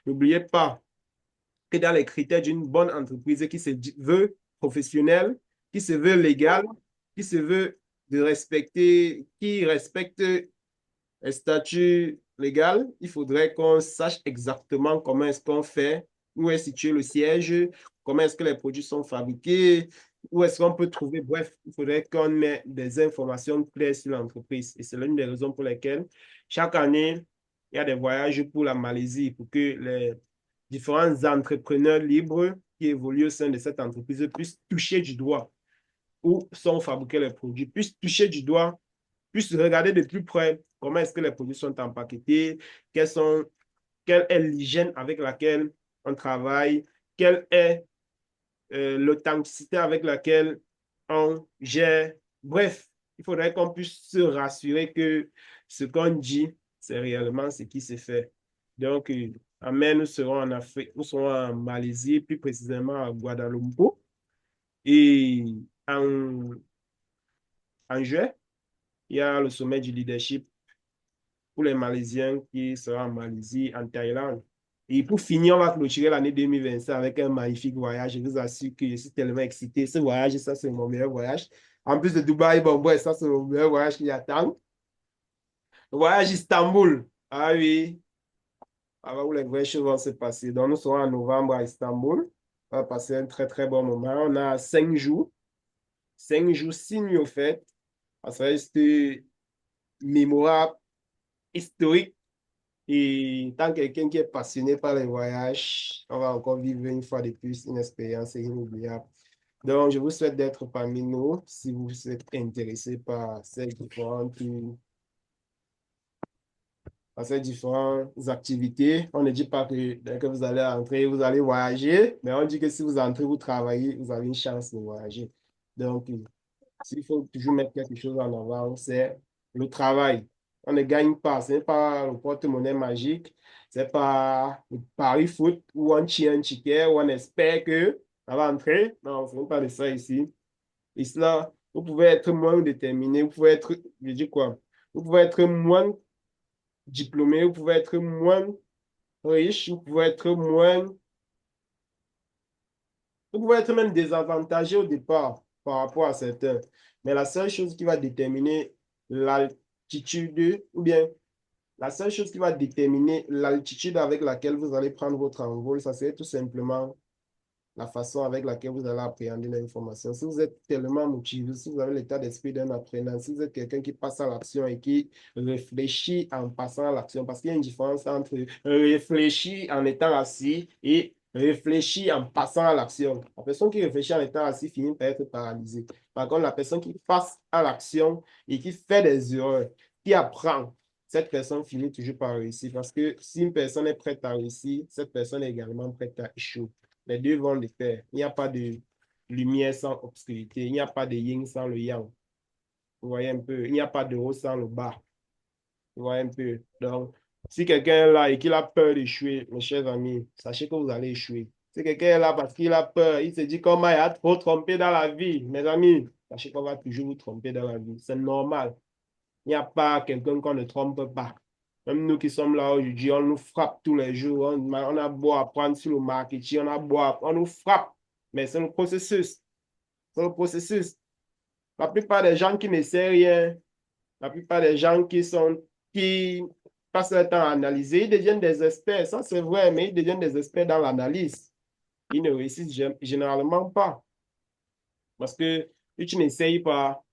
N'oubliez pas que dans les critères d'une bonne entreprise qui se veut professionnelle, qui se veut légale, qui se veut de respecter, qui respecte les statuts légaux, il faudrait qu'on sache exactement comment est-ce qu'on fait où est situé le siège, comment est-ce que les produits sont fabriqués, où est-ce qu'on peut trouver. Bref, il faudrait qu'on ait des informations claires sur l'entreprise. Et c'est l'une des raisons pour lesquelles chaque année, il y a des voyages pour la Malaisie pour que les différents entrepreneurs libres qui évoluent au sein de cette entreprise puissent toucher du doigt où sont fabriqués les produits, puissent toucher du doigt, puissent regarder de plus près comment est-ce que les produits sont empaquetés, quelle est l'hygiène avec laquelle on travaille, quelle est l'authenticité avec laquelle on gère. Bref, il faudrait qu'on puisse se rassurer que ce qu'on dit, c'est réellement ce qui se fait. Donc, en mai, nous serons en Afrique, nous serons en Malaisie, plus précisément à Guadalupe. Et en, en juin, il y a le sommet du leadership pour les Malaisiens qui sera en Malaisie, en Thaïlande. Et pour finir, on va clôturer l'année 2025 avec un magnifique voyage. Je vous assure que je suis tellement excité. Ce voyage, ça, c'est mon meilleur voyage. En plus de Dubaï, bon, ouais, ça, c'est mon meilleur voyage qui attend. Le voyage Istanbul. Ah oui, avant où les vraies choses vont se passer. Donc, nous serons en novembre à Istanbul. On va passer un très, très bon moment. On a 5 jours. 5 jours, 6 nuits au fait. Ça reste mémorable, historique. Et tant quelqu'un qui est passionné par les voyages, on va encore vivre une fois de plus une expérience inoubliable. Donc, je vous souhaite d'être parmi nous si vous êtes intéressé par ces différentes activités. On ne dit pas que dès que vous allez entrer, vous allez voyager, mais on dit que si vous entrez, vous travaillez, vous avez une chance de voyager. Donc, s'il faut toujours mettre quelque chose en avant, c'est le travail. On ne gagne pas. Ce n'est pas le porte-monnaie magique. Ce n'est pas le pari foot où on tire un ticket, où on espère que ça va entrer. Non, ce n'est pas de ça ici. Et cela, vous pouvez être moins déterminé, vous pouvez être, je dis quoi? Vous pouvez être moins diplômé, vous pouvez être moins riche, vous pouvez être même désavantagé au départ par rapport à certains. Mais la seule chose qui va déterminer l'altitude, ou bien la seule chose qui va déterminer l'altitude avec laquelle vous allez prendre votre envol, ça serait tout simplement la façon avec laquelle vous allez appréhender l'information. Si vous êtes tellement motivé, si vous avez l'état d'esprit d'un apprenant, si vous êtes quelqu'un qui passe à l'action et qui réfléchit en passant à l'action, parce qu'il y a une différence entre réfléchir en étant assis et réfléchir en passant à l'action. La personne qui réfléchit en étant assis finit par être paralysée. Par contre, la personne qui passe à l'action et qui fait des erreurs, qui apprend, cette personne finit toujours par réussir. Parce que si une personne est prête à réussir, cette personne est également prête à échouer. Les deux vont de pair. Il n'y a pas de lumière sans obscurité. Il n'y a pas de yin sans le yang. Vous voyez un peu. Il n'y a pas de haut sans le bas. Vous voyez un peu. Donc, si quelqu'un est là et qu'il a peur d'échouer, mes chers amis, sachez que vous allez échouer. Si quelqu'un est là parce qu'il a peur, il se dit comment il a trop trompé dans la vie, mes amis, sachez qu'on va toujours vous tromper dans la vie. C'est normal. Il n'y a pas quelqu'un qu'on ne trompe pas. Même nous qui sommes là aujourd'hui, on nous frappe tous les jours. On a beau apprendre sur le marketing, on nous frappe. Mais c'est le processus. C'est le processus. La plupart des gens qui ne savent rien, la plupart des gens qui passent leur temps à analyser, ils deviennent des experts. Ça, c'est vrai, mais ils deviennent des experts dans l'analyse. Ils ne réussissent généralement pas. Parce que si tu n'essayes pas,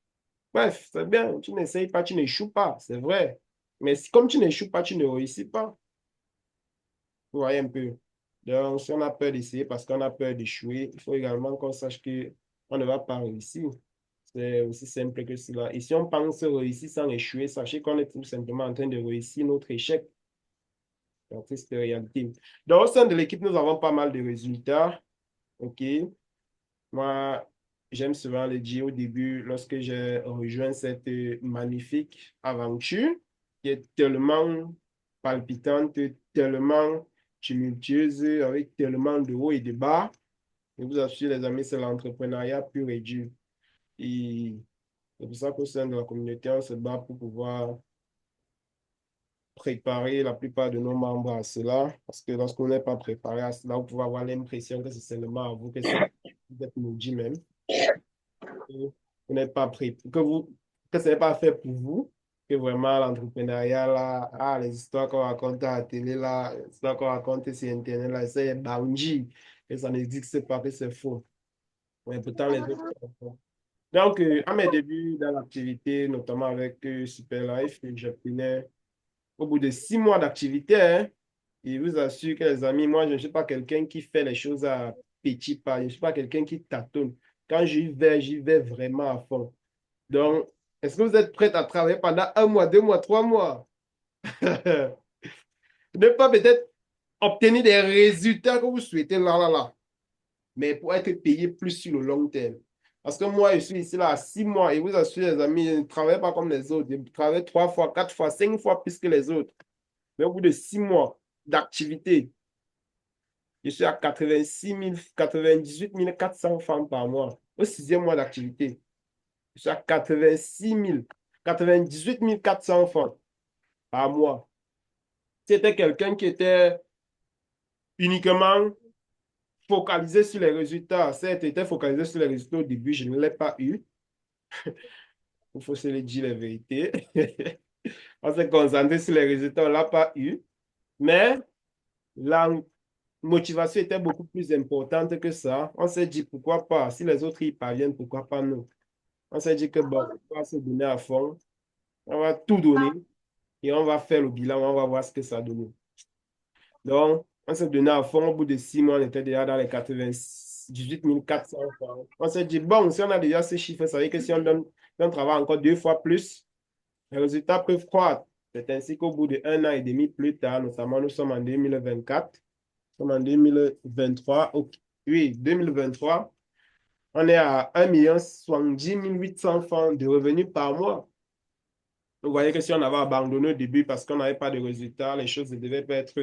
bref, c'est bien, tu n'essayes pas, tu n'échoues pas, c'est vrai. Mais comme tu n'échoues pas, tu ne réussis pas. Vous voyez un peu. Donc, si on a peur d'essayer parce qu'on a peur d'échouer, il faut également qu'on sache qu'on ne va pas réussir. C'est aussi simple que cela. Et si on pense réussir sans échouer, sachez qu'on est tout simplement en train de réussir notre échec. Donc, c'est la réalité. Donc, au sein de l'équipe, nous avons pas mal de résultats. OK. Moi, j'aime souvent le dire au début, lorsque j'ai rejoint cette magnifique aventure qui est tellement palpitante, tellement tumultueuse, avec tellement de hauts et de bas. Je vous assure, les amis, c'est l'entrepreneuriat pur et dur. Et c'est pour ça qu'au sein de la communauté, on se bat pour pouvoir préparer la plupart de nos membres à cela. Parce que lorsqu'on n'est pas préparé à cela, vous pouvez avoir l'impression que c'est seulement à vous que vous êtes maudit même. Que vous n'êtes pas prêt, que ce n'est pas fait pour vous. que vraiment l'entrepreneuriat, là, ah, les histoires qu'on raconte à la télé, là, les histoires qu'on raconte sur Internet, là, c'est Banji, et ça n'existe pas, que c'est faux. Mais pourtant, les autres sont faux. Donc, à mes débuts dans l'activité, notamment avec Superlife, j'obtenais au bout de 6 mois d'activité, hein, je vous assure que les amis, moi, je ne suis pas quelqu'un qui fait les choses à petits pas. Je ne suis pas quelqu'un qui tâtonne. Quand j'y vais vraiment à fond. Donc, est-ce que vous êtes prêts à travailler pendant 1 mois, 2 mois, 3 mois? Ne pas peut-être obtenir des résultats que vous souhaitez là, là, là, mais pour être payé plus sur le long terme. Parce que moi, je suis ici là à 6 mois et vous assure, les amis, je ne travaille pas comme les autres. Je travaille 3 fois, 4 fois, 5 fois plus que les autres. Mais au bout de 6 mois d'activité, je suis à 86 000, 98 400 francs par mois. Au 6e mois d'activité, je suis à 86 000, 98 400 francs par mois. C'était quelqu'un qui était uniquement focalisé sur les résultats. Certes, était focalisé sur les résultats au début, je ne l'ai pas eu. Il faut se le dire la vérité. On s'est concentré sur les résultats, on ne l'a pas eu. Mais la motivation était beaucoup plus importante que ça. On s'est dit pourquoi pas. Si les autres y parviennent, pourquoi pas nous? On s'est dit que bon, on va se donner à fond, on va tout donner et on va faire le bilan, on va voir ce que ça donne. Donc, on s'est donné à fond. Au bout de 6 mois, on était déjà dans les 98 400 francs. On s'est dit, bon, si on a déjà ces chiffres, ça veut dire que si on travaille encore 2 fois plus, les résultats peuvent croître. C'est ainsi qu'au bout d'1 an et demi plus tard, notamment nous sommes en 2024, nous sommes en 2023, oui, 2023, on est à 1 070 800 francs de revenus par mois. Vous voyez que si on avait abandonné au début parce qu'on n'avait pas de résultats, les choses ne devaient pas être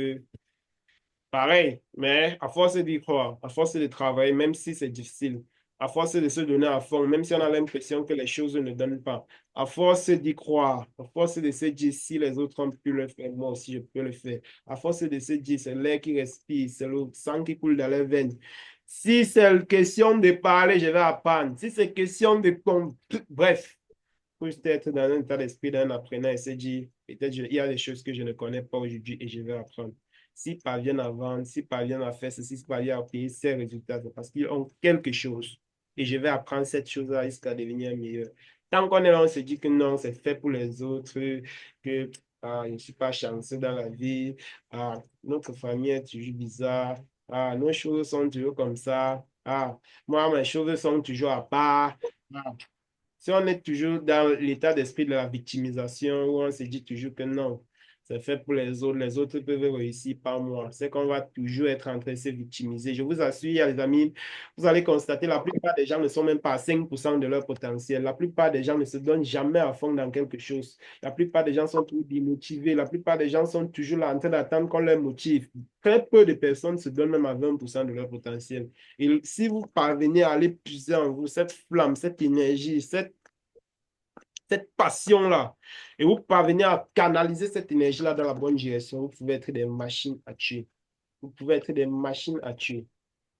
pareil, mais à force d'y croire, à force de travailler, même si c'est difficile, à force de se donner à fond, même si on a l'impression que les choses ne donnent pas, à force d'y croire, à force de se dire si les autres ont pu le faire, moi aussi je peux le faire, à force de se dire c'est l'air qui respire, c'est le sang qui coule dans les veines. Si c'est question de parler, je vais apprendre. Si c'est question de... Bref, faut juste être dans un état d'esprit d'un apprenant et se dire, peut-être il y a des choses que je ne connais pas aujourd'hui et je vais apprendre. S'ils parviennent à vendre, s'ils parviennent à faire ceci, s'ils parviennent à payer ces résultats, c'est parce qu'ils ont quelque chose. Et je vais apprendre cette chose-là jusqu'à devenir meilleur. Tant qu'on est là, on se dit que non, c'est fait pour les autres, que je ne suis pas chanceux dans la vie, notre famille est toujours bizarre, nos choses sont toujours comme ça, moi, mes choses sont toujours à part. Si on est toujours dans l'état d'esprit de la victimisation, où on se dit toujours que non, c'est fait pour les autres peuvent réussir par moi, c'est qu'on va toujours être en train de se victimiser. Je vous assure, les amis, vous allez constater, la plupart des gens ne sont même pas à 5% de leur potentiel. La plupart des gens ne se donnent jamais à fond dans quelque chose. La plupart des gens sont toujours démotivés. La plupart des gens sont toujours là en train d'attendre qu'on les motive. Très peu de personnes se donnent même à 20% de leur potentiel. Et si vous parvenez à aller puiser en vous cette flamme, cette énergie, cette passion-là, et vous parvenez à canaliser cette énergie-là dans la bonne direction, vous pouvez être des machines à tuer. Vous pouvez être des machines à tuer.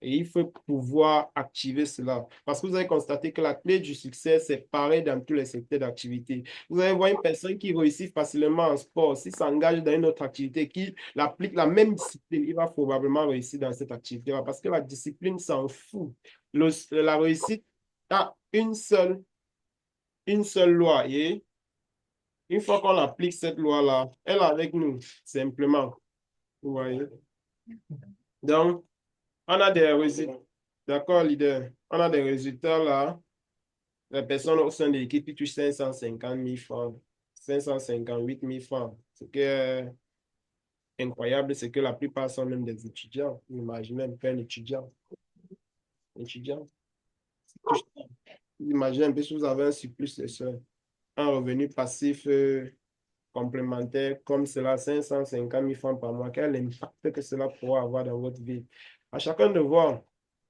Et il faut pouvoir activer cela. Parce que vous avez constaté que la clé du succès, c'est pareil dans tous les secteurs d'activité. Vous allez voir une personne qui réussit facilement en sport, s'il s'engage dans une autre activité, qui applique la même discipline, il va probablement réussir dans cette activité-là. Parce que la discipline s'en fout. La réussite a une seule loi. Et une fois qu'on applique cette loi-là, elle est avec nous, simplement. Vous voyez? Donc, on a des résultats. D'accord, leader? On a des résultats là. Les personnes au sein de l'équipe qui touchent 550 000 francs, 558 000 francs. Ce qui est incroyable, c'est que la plupart sont même des étudiants. Imaginez un peu un étudiant. Étudiant. Imaginez un peu si vous avez un surplus de ça, un revenu passif complémentaire comme cela, 550 000 francs par mois. Quel impact que cela pourra avoir dans votre vie? À chacun de voir.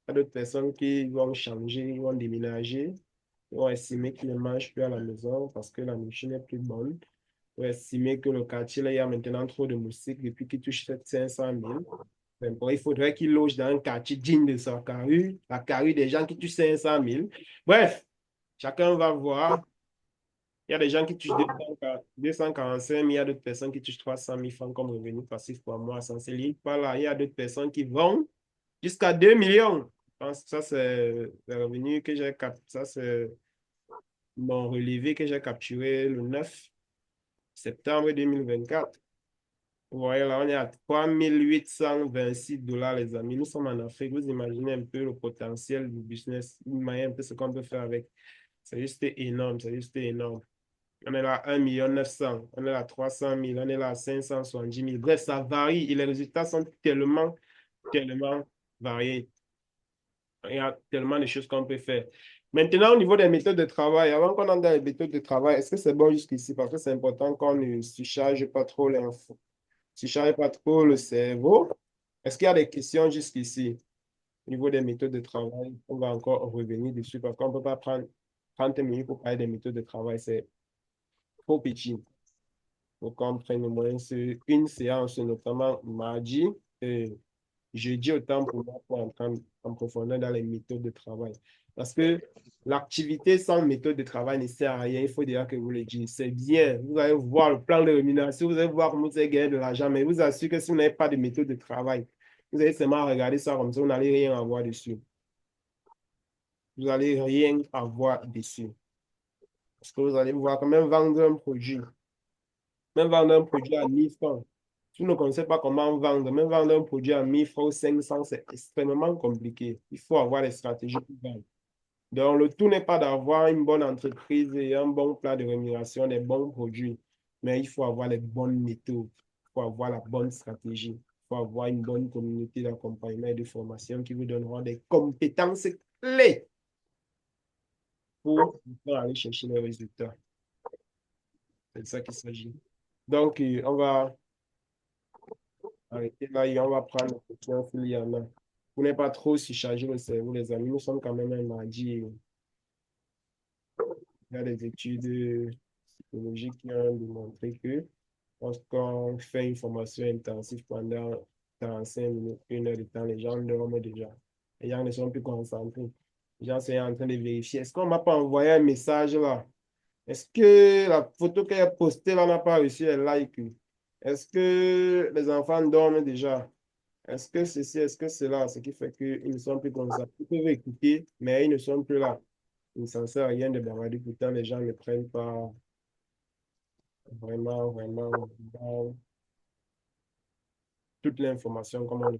Il y a d'autres personnes qui vont changer, ils vont déménager, ils vont estimer qu'ils ne mangent plus à la maison parce que la nourriture n'est plus bonne. Ils vont estimer que le quartier, là, il y a maintenant trop de moustiques depuis qu'ils touchent 500 000. Bon, il faudrait qu'ils logent dans un quartier digne de sa carrure, la carrure des gens qui touchent 500 000. Bref, chacun va voir Il y a des gens qui touchent 245 000, il y a d'autres personnes qui touchent 300 000 francs comme revenu passif par mois. Ça ne se limite pas là. Il y a d'autres personnes qui vont jusqu'à 2 millions. Je pense que ça, c'est le revenu que j'ai capté. Ça, c'est mon relevé que j'ai capturé le 9 septembre 2024. Vous voyez là, on est à 3 826 $, les amis. Nous sommes en Afrique. Vous imaginez un peu le potentiel du business. Vous imaginez un peu ce qu'on peut faire avec. C'est juste énorme. C'est juste énorme. On est là à 1 900 000, on est là à 300 000, on est là à 570 000. Bref, ça varie et les résultats sont tellement, tellement variés. Il y a tellement de choses qu'on peut faire. Maintenant, au niveau des méthodes de travail, avant qu'on entre dans les méthodes de travail, est-ce que c'est bon jusqu'ici? Parce que c'est important qu'on ne surcharge pas trop l'info, surcharge pas trop le cerveau. Est-ce qu'il y a des questions jusqu'ici au niveau des méthodes de travail? On va encore revenir dessus parce qu'on ne peut pas prendre 30 minutes pour parler des méthodes de travail. C'est trop petit. Pour qu'on prenne au moins une séance, notamment mardi et jeudi, autant pour moi pour entrer en profondeur dans les méthodes de travail. Parce que l'activité sans méthode de travail ne sert à rien. Il faut déjà que vous le disiez. C'est bien. Vous allez voir le plan de rémunération, vous allez voir comment vous allez gagner de l'argent, mais vous assure que si vous n'avez pas de méthode de travail, vous allez seulement regarder ça comme ça, vous n'allez rien avoir dessus. Vous n'allez rien avoir dessus. Parce que vous allez voir quand même vendre un produit. Même vendre un produit à 1000 francs. Si vous ne connaissez pas comment vendre, même vendre un produit à 1000 francs ou 500, c'est extrêmement compliqué. Il faut avoir des stratégies pour vendre. Donc, le tout n'est pas d'avoir une bonne entreprise et un bon plan de rémunération, des bons produits, mais il faut avoir les bonnes méthodes, il faut avoir la bonne stratégie, il faut avoir une bonne communauté d'accompagnement et de formation qui vous donneront des compétences clés pour aller chercher les résultats. C'est de ça qu'il s'agit. Donc, on va arrêter là et on va prendre les questions s'il y en a. Vous n'êtes pas trop surchargé le cerveau, les amis. Nous sommes quand même un mardi. Il y a des études psychologiques qui ont démontré que lorsqu'on fait une formation intensive pendant 45 minutes, 1 heure de temps, les gens dorment déjà. Les gens ne sont plus concentrés. Les gens sont en train de vérifier. Est-ce qu'on ne m'a pas envoyé un message là? Est-ce que la photo qu'elle a postée là n'a pas reçu un like? Est-ce que les enfants dorment déjà? Est-ce que ceci, est-ce que cela, ce qui fait qu'ils ne sont plus comme ça. Ils peuvent écouter, mais ils ne sont plus là. Il ne s'en sert à rien de bavarder. Pourtant, les gens ne prennent pas vraiment, vraiment, vraiment toute l'information comme on le.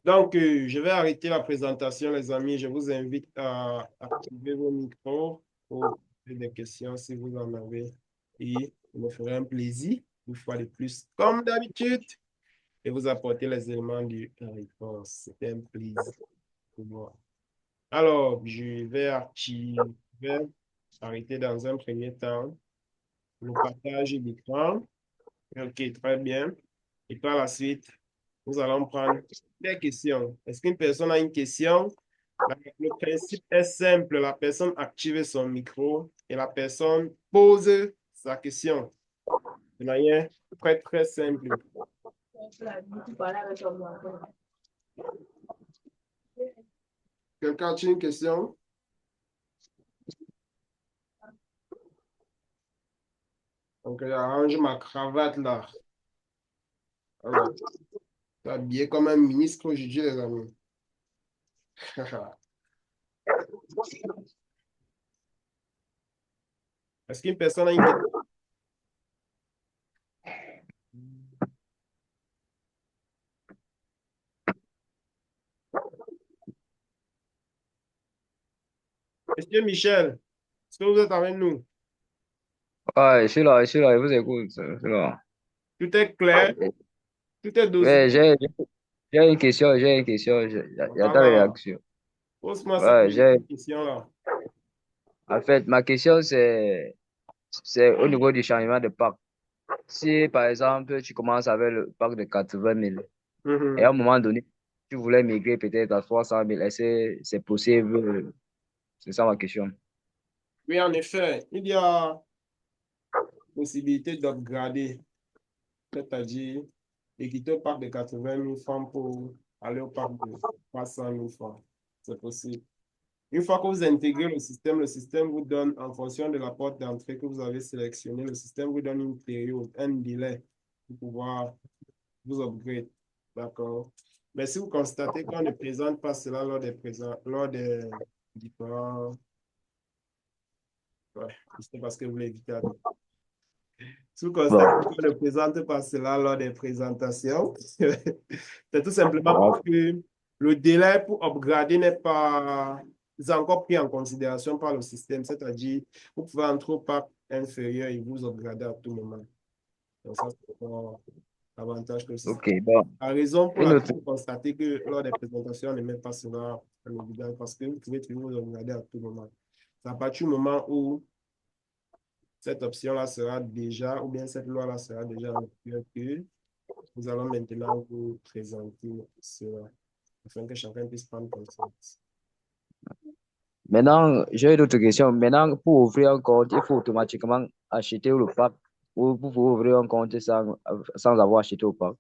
Donc, je vais arrêter la présentation, les amis. Je vous invite à activer vos micros pour poser des questions si vous en avez. Et je me ferai un plaisir, une fois de plus, comme d'habitude, de vous apporter les éléments de réponse. C'était un plaisir pour moi. Alors, je vais arrêter dans un premier temps le partage d'écran. OK, très bien. Et par la suite, nous allons prendre des questions. Est-ce qu'une personne a une question? Le principe est simple. La personne active son micro et la personne pose sa question. De manière très, très simple. Quelqu'un a une question? Donc, j'arrange ma cravate là. Alors, je suis habillé comme un ministre aujourd'hui, les amis. Est-ce qu'une personne a une question? Monsieur Michel, est-ce que vous êtes avec nous? Ouais, je suis là, je vous écoute. Je suis là. Tout est clair, tout est Ouais, dosifié. j'ai une question, j'attends les Voilà. réactions. Pose-moi cette Ouais, question-là. en fait, ma question, c'est au niveau du changement de parc. Si, par exemple, tu commences avec le parc de 80 000 et à un Mhm. moment donné, tu voulais migrer peut-être à 300 000, est-ce que c'est possible? C'est ça ma question. Oui, en effet, il y a possibilité d'upgrader, c'est-à-dire de quitter au parc de 80 000 francs pour aller au parc de 300 000 francs. C'est possible. Une fois que vous intégrez le système vous donne, en fonction de la porte d'entrée que vous avez sélectionnée, le système vous donne une période, un délai pour pouvoir vous upgrade. D'accord? Mais si vous constatez qu'on ne présente pas cela lors des différents... Ouais, c'est parce que vous l'évitez à nous. Si vous constatez Bon, qu'on ne présente pas cela lors des présentations, c'est tout simplement parce que le délai pour upgrader n'est pas encore pris en considération par le système. C'est-à-dire, vous pouvez entrer au pack inférieur et vous upgrader à tout moment. Donc, ça, c'est pas l'avantage que le système. ok, bon. La raison pour Une laquelle autre, vous constatez que lors des présentations, on ne met pas cela en évidence parce que vous pouvez toujours vous upgrader à tout moment. C'est à partir du moment où cette option-là sera déjà, ou bien cette loi-là sera déjà en vigueur que nous allons maintenant vous présenter cela, afin que chacun puisse prendre conscience. maintenant, j'ai une autre question. Maintenant, pour ouvrir un compte, il faut automatiquement acheter le pack ou vous pouvez ouvrir un compte sans avoir acheté le pack.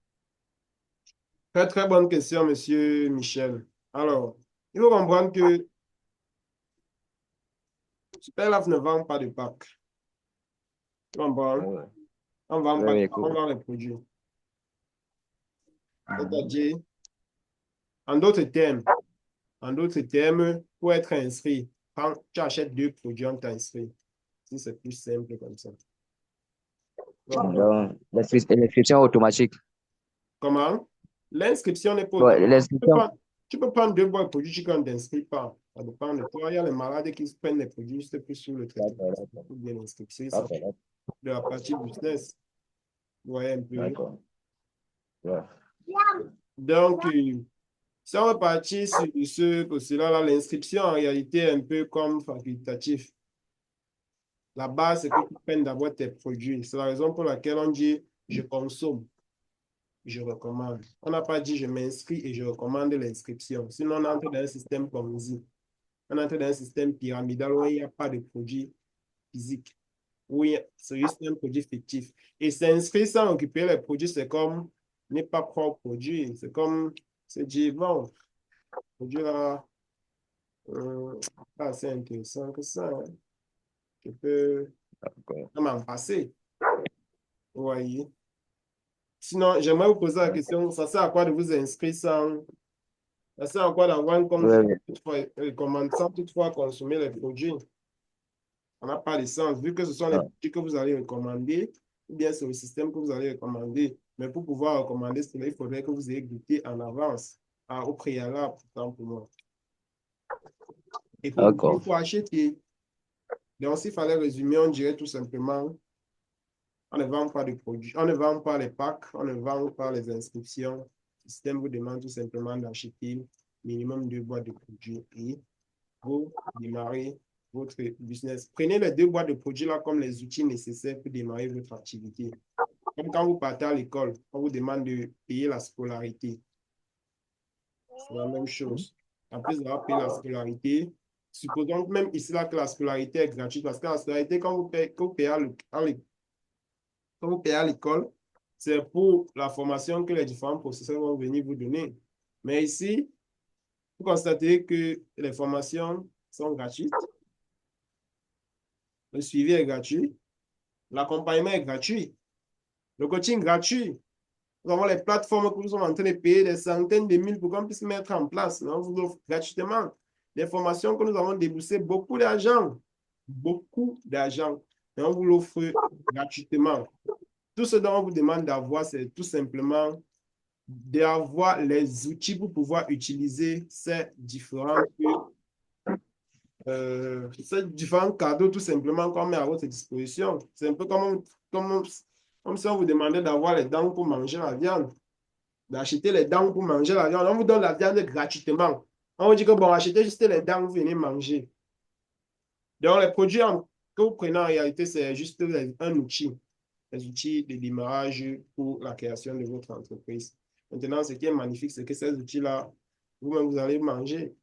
Très, très bonne question, monsieur Michel. Alors, il faut comprendre que Superlab ne vend pas de pack. Tu comprends? Ouais. On ne vend Oui, pas de oui, pack, on cool. vend les produits. C'est-à-dire, en d'autres termes, pour être inscrit, quand tu achètes deux produits, on t'inscrit. Si c'est plus simple comme ça. Donc, l'inscription automatique. Comment? L'inscription n'est pas Ouais, automatique. l'inscription. Tu peux prendre deux boîtes de produits, tu ne t'inscris pas. Ça dépend de toi. Il y a les malades qui se prennent les produits juste plus sur le traitement. D'accord, Ou bien l'inscription, ça d'accord, de la partie business. Vous voyez un peu. d'accord. Ouais. Donc, si on va partir sur ce côté-là, là, l'inscription en réalité est un peu comme facultatif. La base, c'est que tu prennes d'abord tes produits. C'est la raison pour laquelle on dit je consomme, je recommande. On n'a pas dit je m'inscris et je recommande l'inscription. Sinon, on entre dans un système comme ici. On entre dans un système pyramidal où il n'y a pas de produit physique. Oui, c'est juste un produit fictif. Et s'inscrire sans occuper les produits, c'est comme n'est pas propre produit. C'est comme se dire, bon, le produit là, pas assez intéressant que ça, hein. Je peux D'accord. m'en passer. Vous voyez. Sinon, j'aimerais vous poser la question, ça sert à quoi de vous inscrire sans, ça sert à quoi d'avoir un compte Ouais, ouais. sans toutefois consommer les produits? Ça n'a pas de sens, vu que ce sont les Ah, produits que vous allez recommander, ou bien c'est le système que vous allez recommander. Mais pour pouvoir recommander cela, il faudrait que vous ayez goûté en avance, au préalable, autant pour moi. Et d'accord. pour acheter, donc s'il fallait résumer, on dirait tout simplement, on ne vend pas de produits, on ne vend pas les packs, on ne vend pas les inscriptions. Le système vous demande tout simplement d'acheter minimum 2 boîtes de produits et vous démarrez votre business. Prenez les 2 boîtes de produits là comme les outils nécessaires pour démarrer votre activité. Comme quand vous partez à l'école, on vous demande de payer la scolarité. C'est la même chose. En plus d'avoir payé la scolarité, supposons que même ici là que la scolarité est gratuite, parce que la scolarité, quand vous payez à l'école, c'est pour la formation que les différents professeurs vont venir vous donner. Mais ici, vous constatez que les formations sont gratuites, le suivi est gratuit, l'accompagnement est gratuit, le coaching gratuit. Nous avons les plateformes que nous sommes en train de payer des centaines de mille pour qu'on puisse mettre en place. On vous offre gratuitement des formations que nous avons déboursé beaucoup d'argent. Beaucoup d'argent. Et on vous l'offre gratuitement. Tout ce dont on vous demande d'avoir, c'est tout simplement d'avoir les outils pour pouvoir utiliser ces différents cadeaux tout simplement qu'on met à votre disposition. C'est un peu comme si on vous demandait d'avoir les dents pour manger la viande, d'acheter les dents pour manger la viande. On vous donne la viande gratuitement. On vous dit que bon, achetez juste les dents, vous venez manger. Donc, les produits que vous prenez en réalité, c'est juste un outil, les outils de démarrage pour la création de votre entreprise. Maintenant, ce qui est magnifique, c'est que ces outils-là, vous-même, vous allez manger,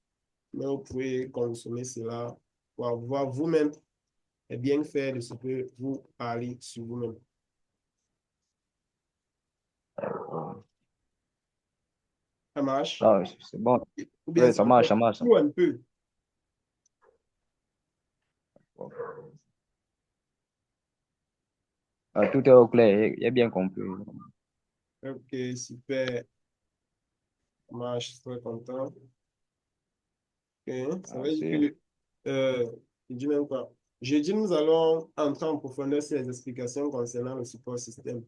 mais vous pouvez consommer cela pour avoir vous-même les bienfaits de ce que vous parlez sur vous-même. Ça marche? Ah, c'est bon. Ou bien Oui, c'est ça marche, encore ça marche. flou un peu. Tout est au clair, j'ai bien compris. Ok, super. Moi, je suis très content. Ok, ça veut dire Merci. que, je dis même pas. Jeudi, nous allons entrer en profondeur sur les explications concernant le support système,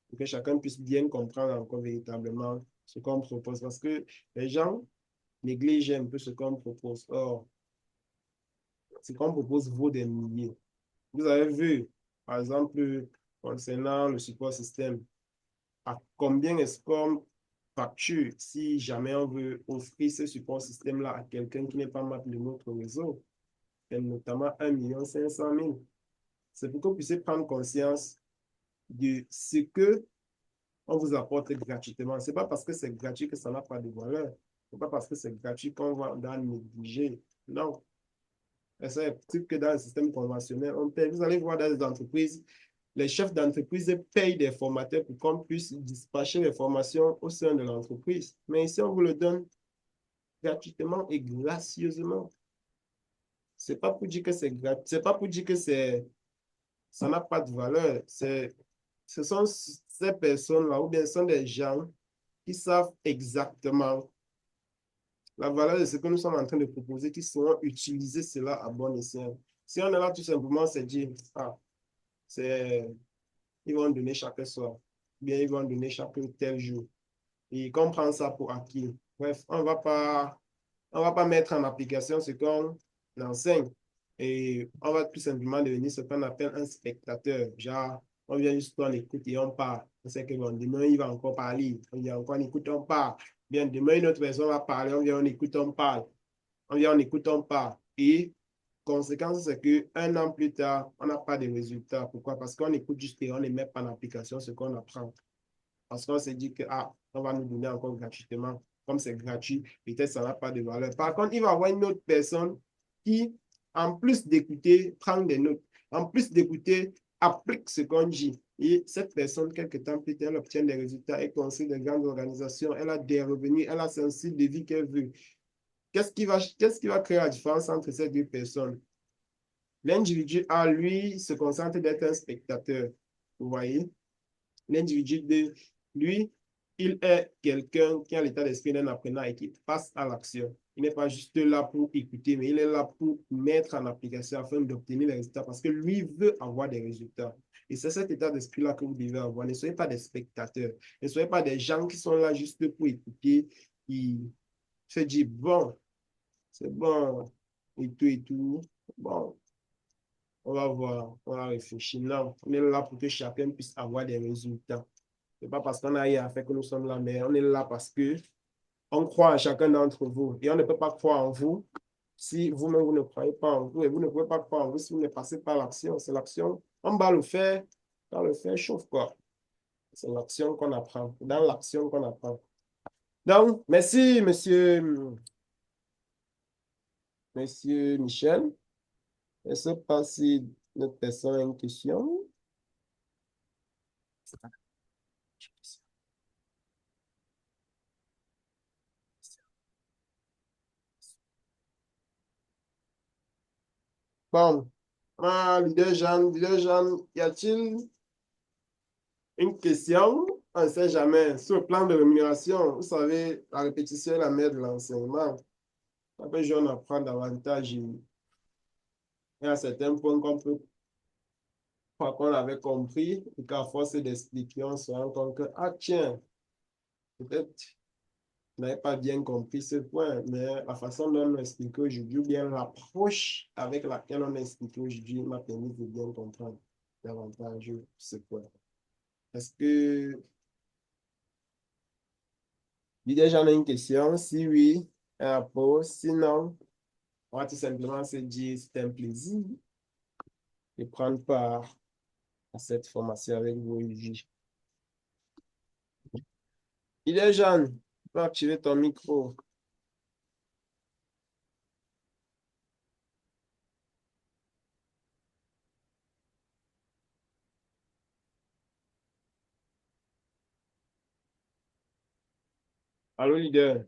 pour que chacun puisse bien comprendre encore véritablement ce qu'on propose. Parce que les gens négligent un peu ce qu'on propose. Or, ce qu'on propose vaut des milliers. Vous avez vu, par exemple, concernant le support système, à combien est-ce qu'on facture si jamais on veut offrir ce support système-là à quelqu'un qui n'est pas membre de notre réseau, et notamment 1 500 000. C'est pour que vous puissiez prendre conscience de ce que on vous apporte gratuitement. Ce n'est pas parce que c'est gratuit que ça n'a pas de valeur. Ce n'est pas parce que c'est gratuit qu'on va en négliger. Non. C'est type que dans le système conventionnel, on paye. Vous allez voir dans les entreprises, les chefs d'entreprise payent des formateurs pour qu'on puisse dispatcher les formations au sein de l'entreprise. Mais ici, on vous le donne gratuitement et gracieusement. C'est pas pour dire que c'est gratuit, c'est pas pour dire que ça n'a pas de valeur. Ce sont ces personnes-là, ou bien ce sont des gens qui savent exactement la valeur de ce que nous sommes en train de proposer, qui sauront utiliser cela à bon escient. Si on est là tout simplement, c'est dire, ah, c'est, ils vont donner chaque soir, bien ils vont donner chaque tel jour. Et qu'on prend ça pour acquis. Bref, on va pas mettre en application ce qu'on enseigne. Et on va tout simplement devenir ce qu'on appelle un spectateur. Genre, on vient juste, on écoute et on parle. On sait que bon, demain, il va encore parler. On vient encore, on écoute, on parle. Bien, demain, une autre personne va parler. On vient, on écoute, on parle. On vient, on écoute, on parle. Et conséquence, c'est qu'un an plus tard, on n'a pas de résultats. Pourquoi? Parce qu'on écoute juste et on ne met pas en application ce qu'on apprend. Parce qu'on s'est dit que, ah, on va nous donner encore gratuitement. Comme c'est gratuit, peut-être ça n'a pas de valeur. Par contre, il va y avoir une autre personne qui, en plus d'écouter, prend des notes. En plus d'écouter, applique ce qu'on dit. Et cette personne, quelque temps plus tard, elle obtient des résultats. Elle construit des grandes organisations. Elle a des revenus. Elle a son style de vie qu'elle veut. Qu'est-ce qui va créer la différence entre ces deux personnes? L'individu, à lui, se concentre d'être un spectateur. Vous voyez? L'individu de lui, il est quelqu'un qui a l'état d'esprit d'un apprenant et qui passe à l'action. Il n'est pas juste là pour écouter, mais il est là pour mettre en application afin d'obtenir les résultats parce que lui veut avoir des résultats. Et c'est cet état d'esprit-là que vous devez avoir. Ne soyez pas des spectateurs. Ne soyez pas des gens qui sont là juste pour écouter et se dire, bon, c'est bon, et tout et tout. Bon, on va voir, on va réfléchir. Non, on est là pour que chacun puisse avoir des résultats. Ce n'est pas parce qu'on a rien à faire que nous sommes là, mais on est là parce que on croit en chacun d'entre vous. Et on ne peut pas croire en vous si vous-même, vous ne croyez pas en vous. Et vous ne pouvez pas croire en vous si vous ne passez pas l'action. C'est l'action. On bat le fer, quand le fer chauffe, quoi. C'est l'action qu'on apprend. Dans l'action qu'on apprend. Donc, merci, monsieur Michel. Je ne sais pas si notre personne a une question. Bon, leader Jean, y a-t-il une question? On ne sait jamais. Sur le plan de rémunération, vous savez, la répétition est la mère de l'enseignement. Après, on apprend davantage. Et à certains points qu'on peut croire qu'on avait compris, et qu'à force d'expliquer, on se rend compte que, ah tiens, peut-être on n'avait pas bien compris ce point, mais la façon dont on explique aujourd'hui, ou bien l'approche avec laquelle on explique aujourd'hui m'a permis de bien comprendre davantage ce point. Est-ce que l'idée, j'en ai une question? Si oui, elle la pose. Sinon, on va tout simplement se dire c'est un plaisir de prendre part à cette formation avec vous aujourd'hui. L'idée, Jeanne, tu peux activer ton micro. Allô, leader.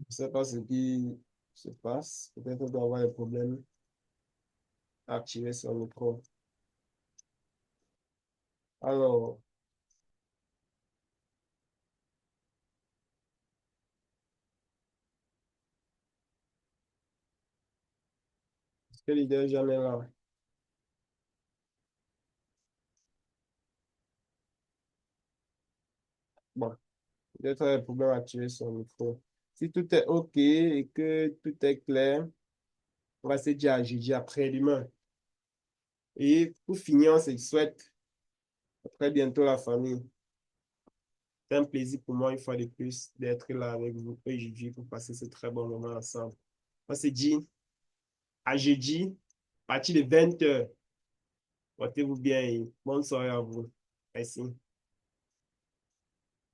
Je ne sais pas ce qui se passe. Peut-être qu'on doit avoir des problèmes à activer son micro. Alors, est-ce que l'idée est jamais là? Bon, peut-être un problème à activer son micro. Si tout est OK et que tout est clair, on va se dire à jeudi après-demain. Et pour finir, on se souhaite à très bientôt la famille. C'est un plaisir pour moi, une fois de plus, d'être là avec vous aujourd'hui pour passer ce très bon moment ensemble. On se dit à jeudi, à partir de 20h. Portez-vous bien et bonne soirée à vous. Merci.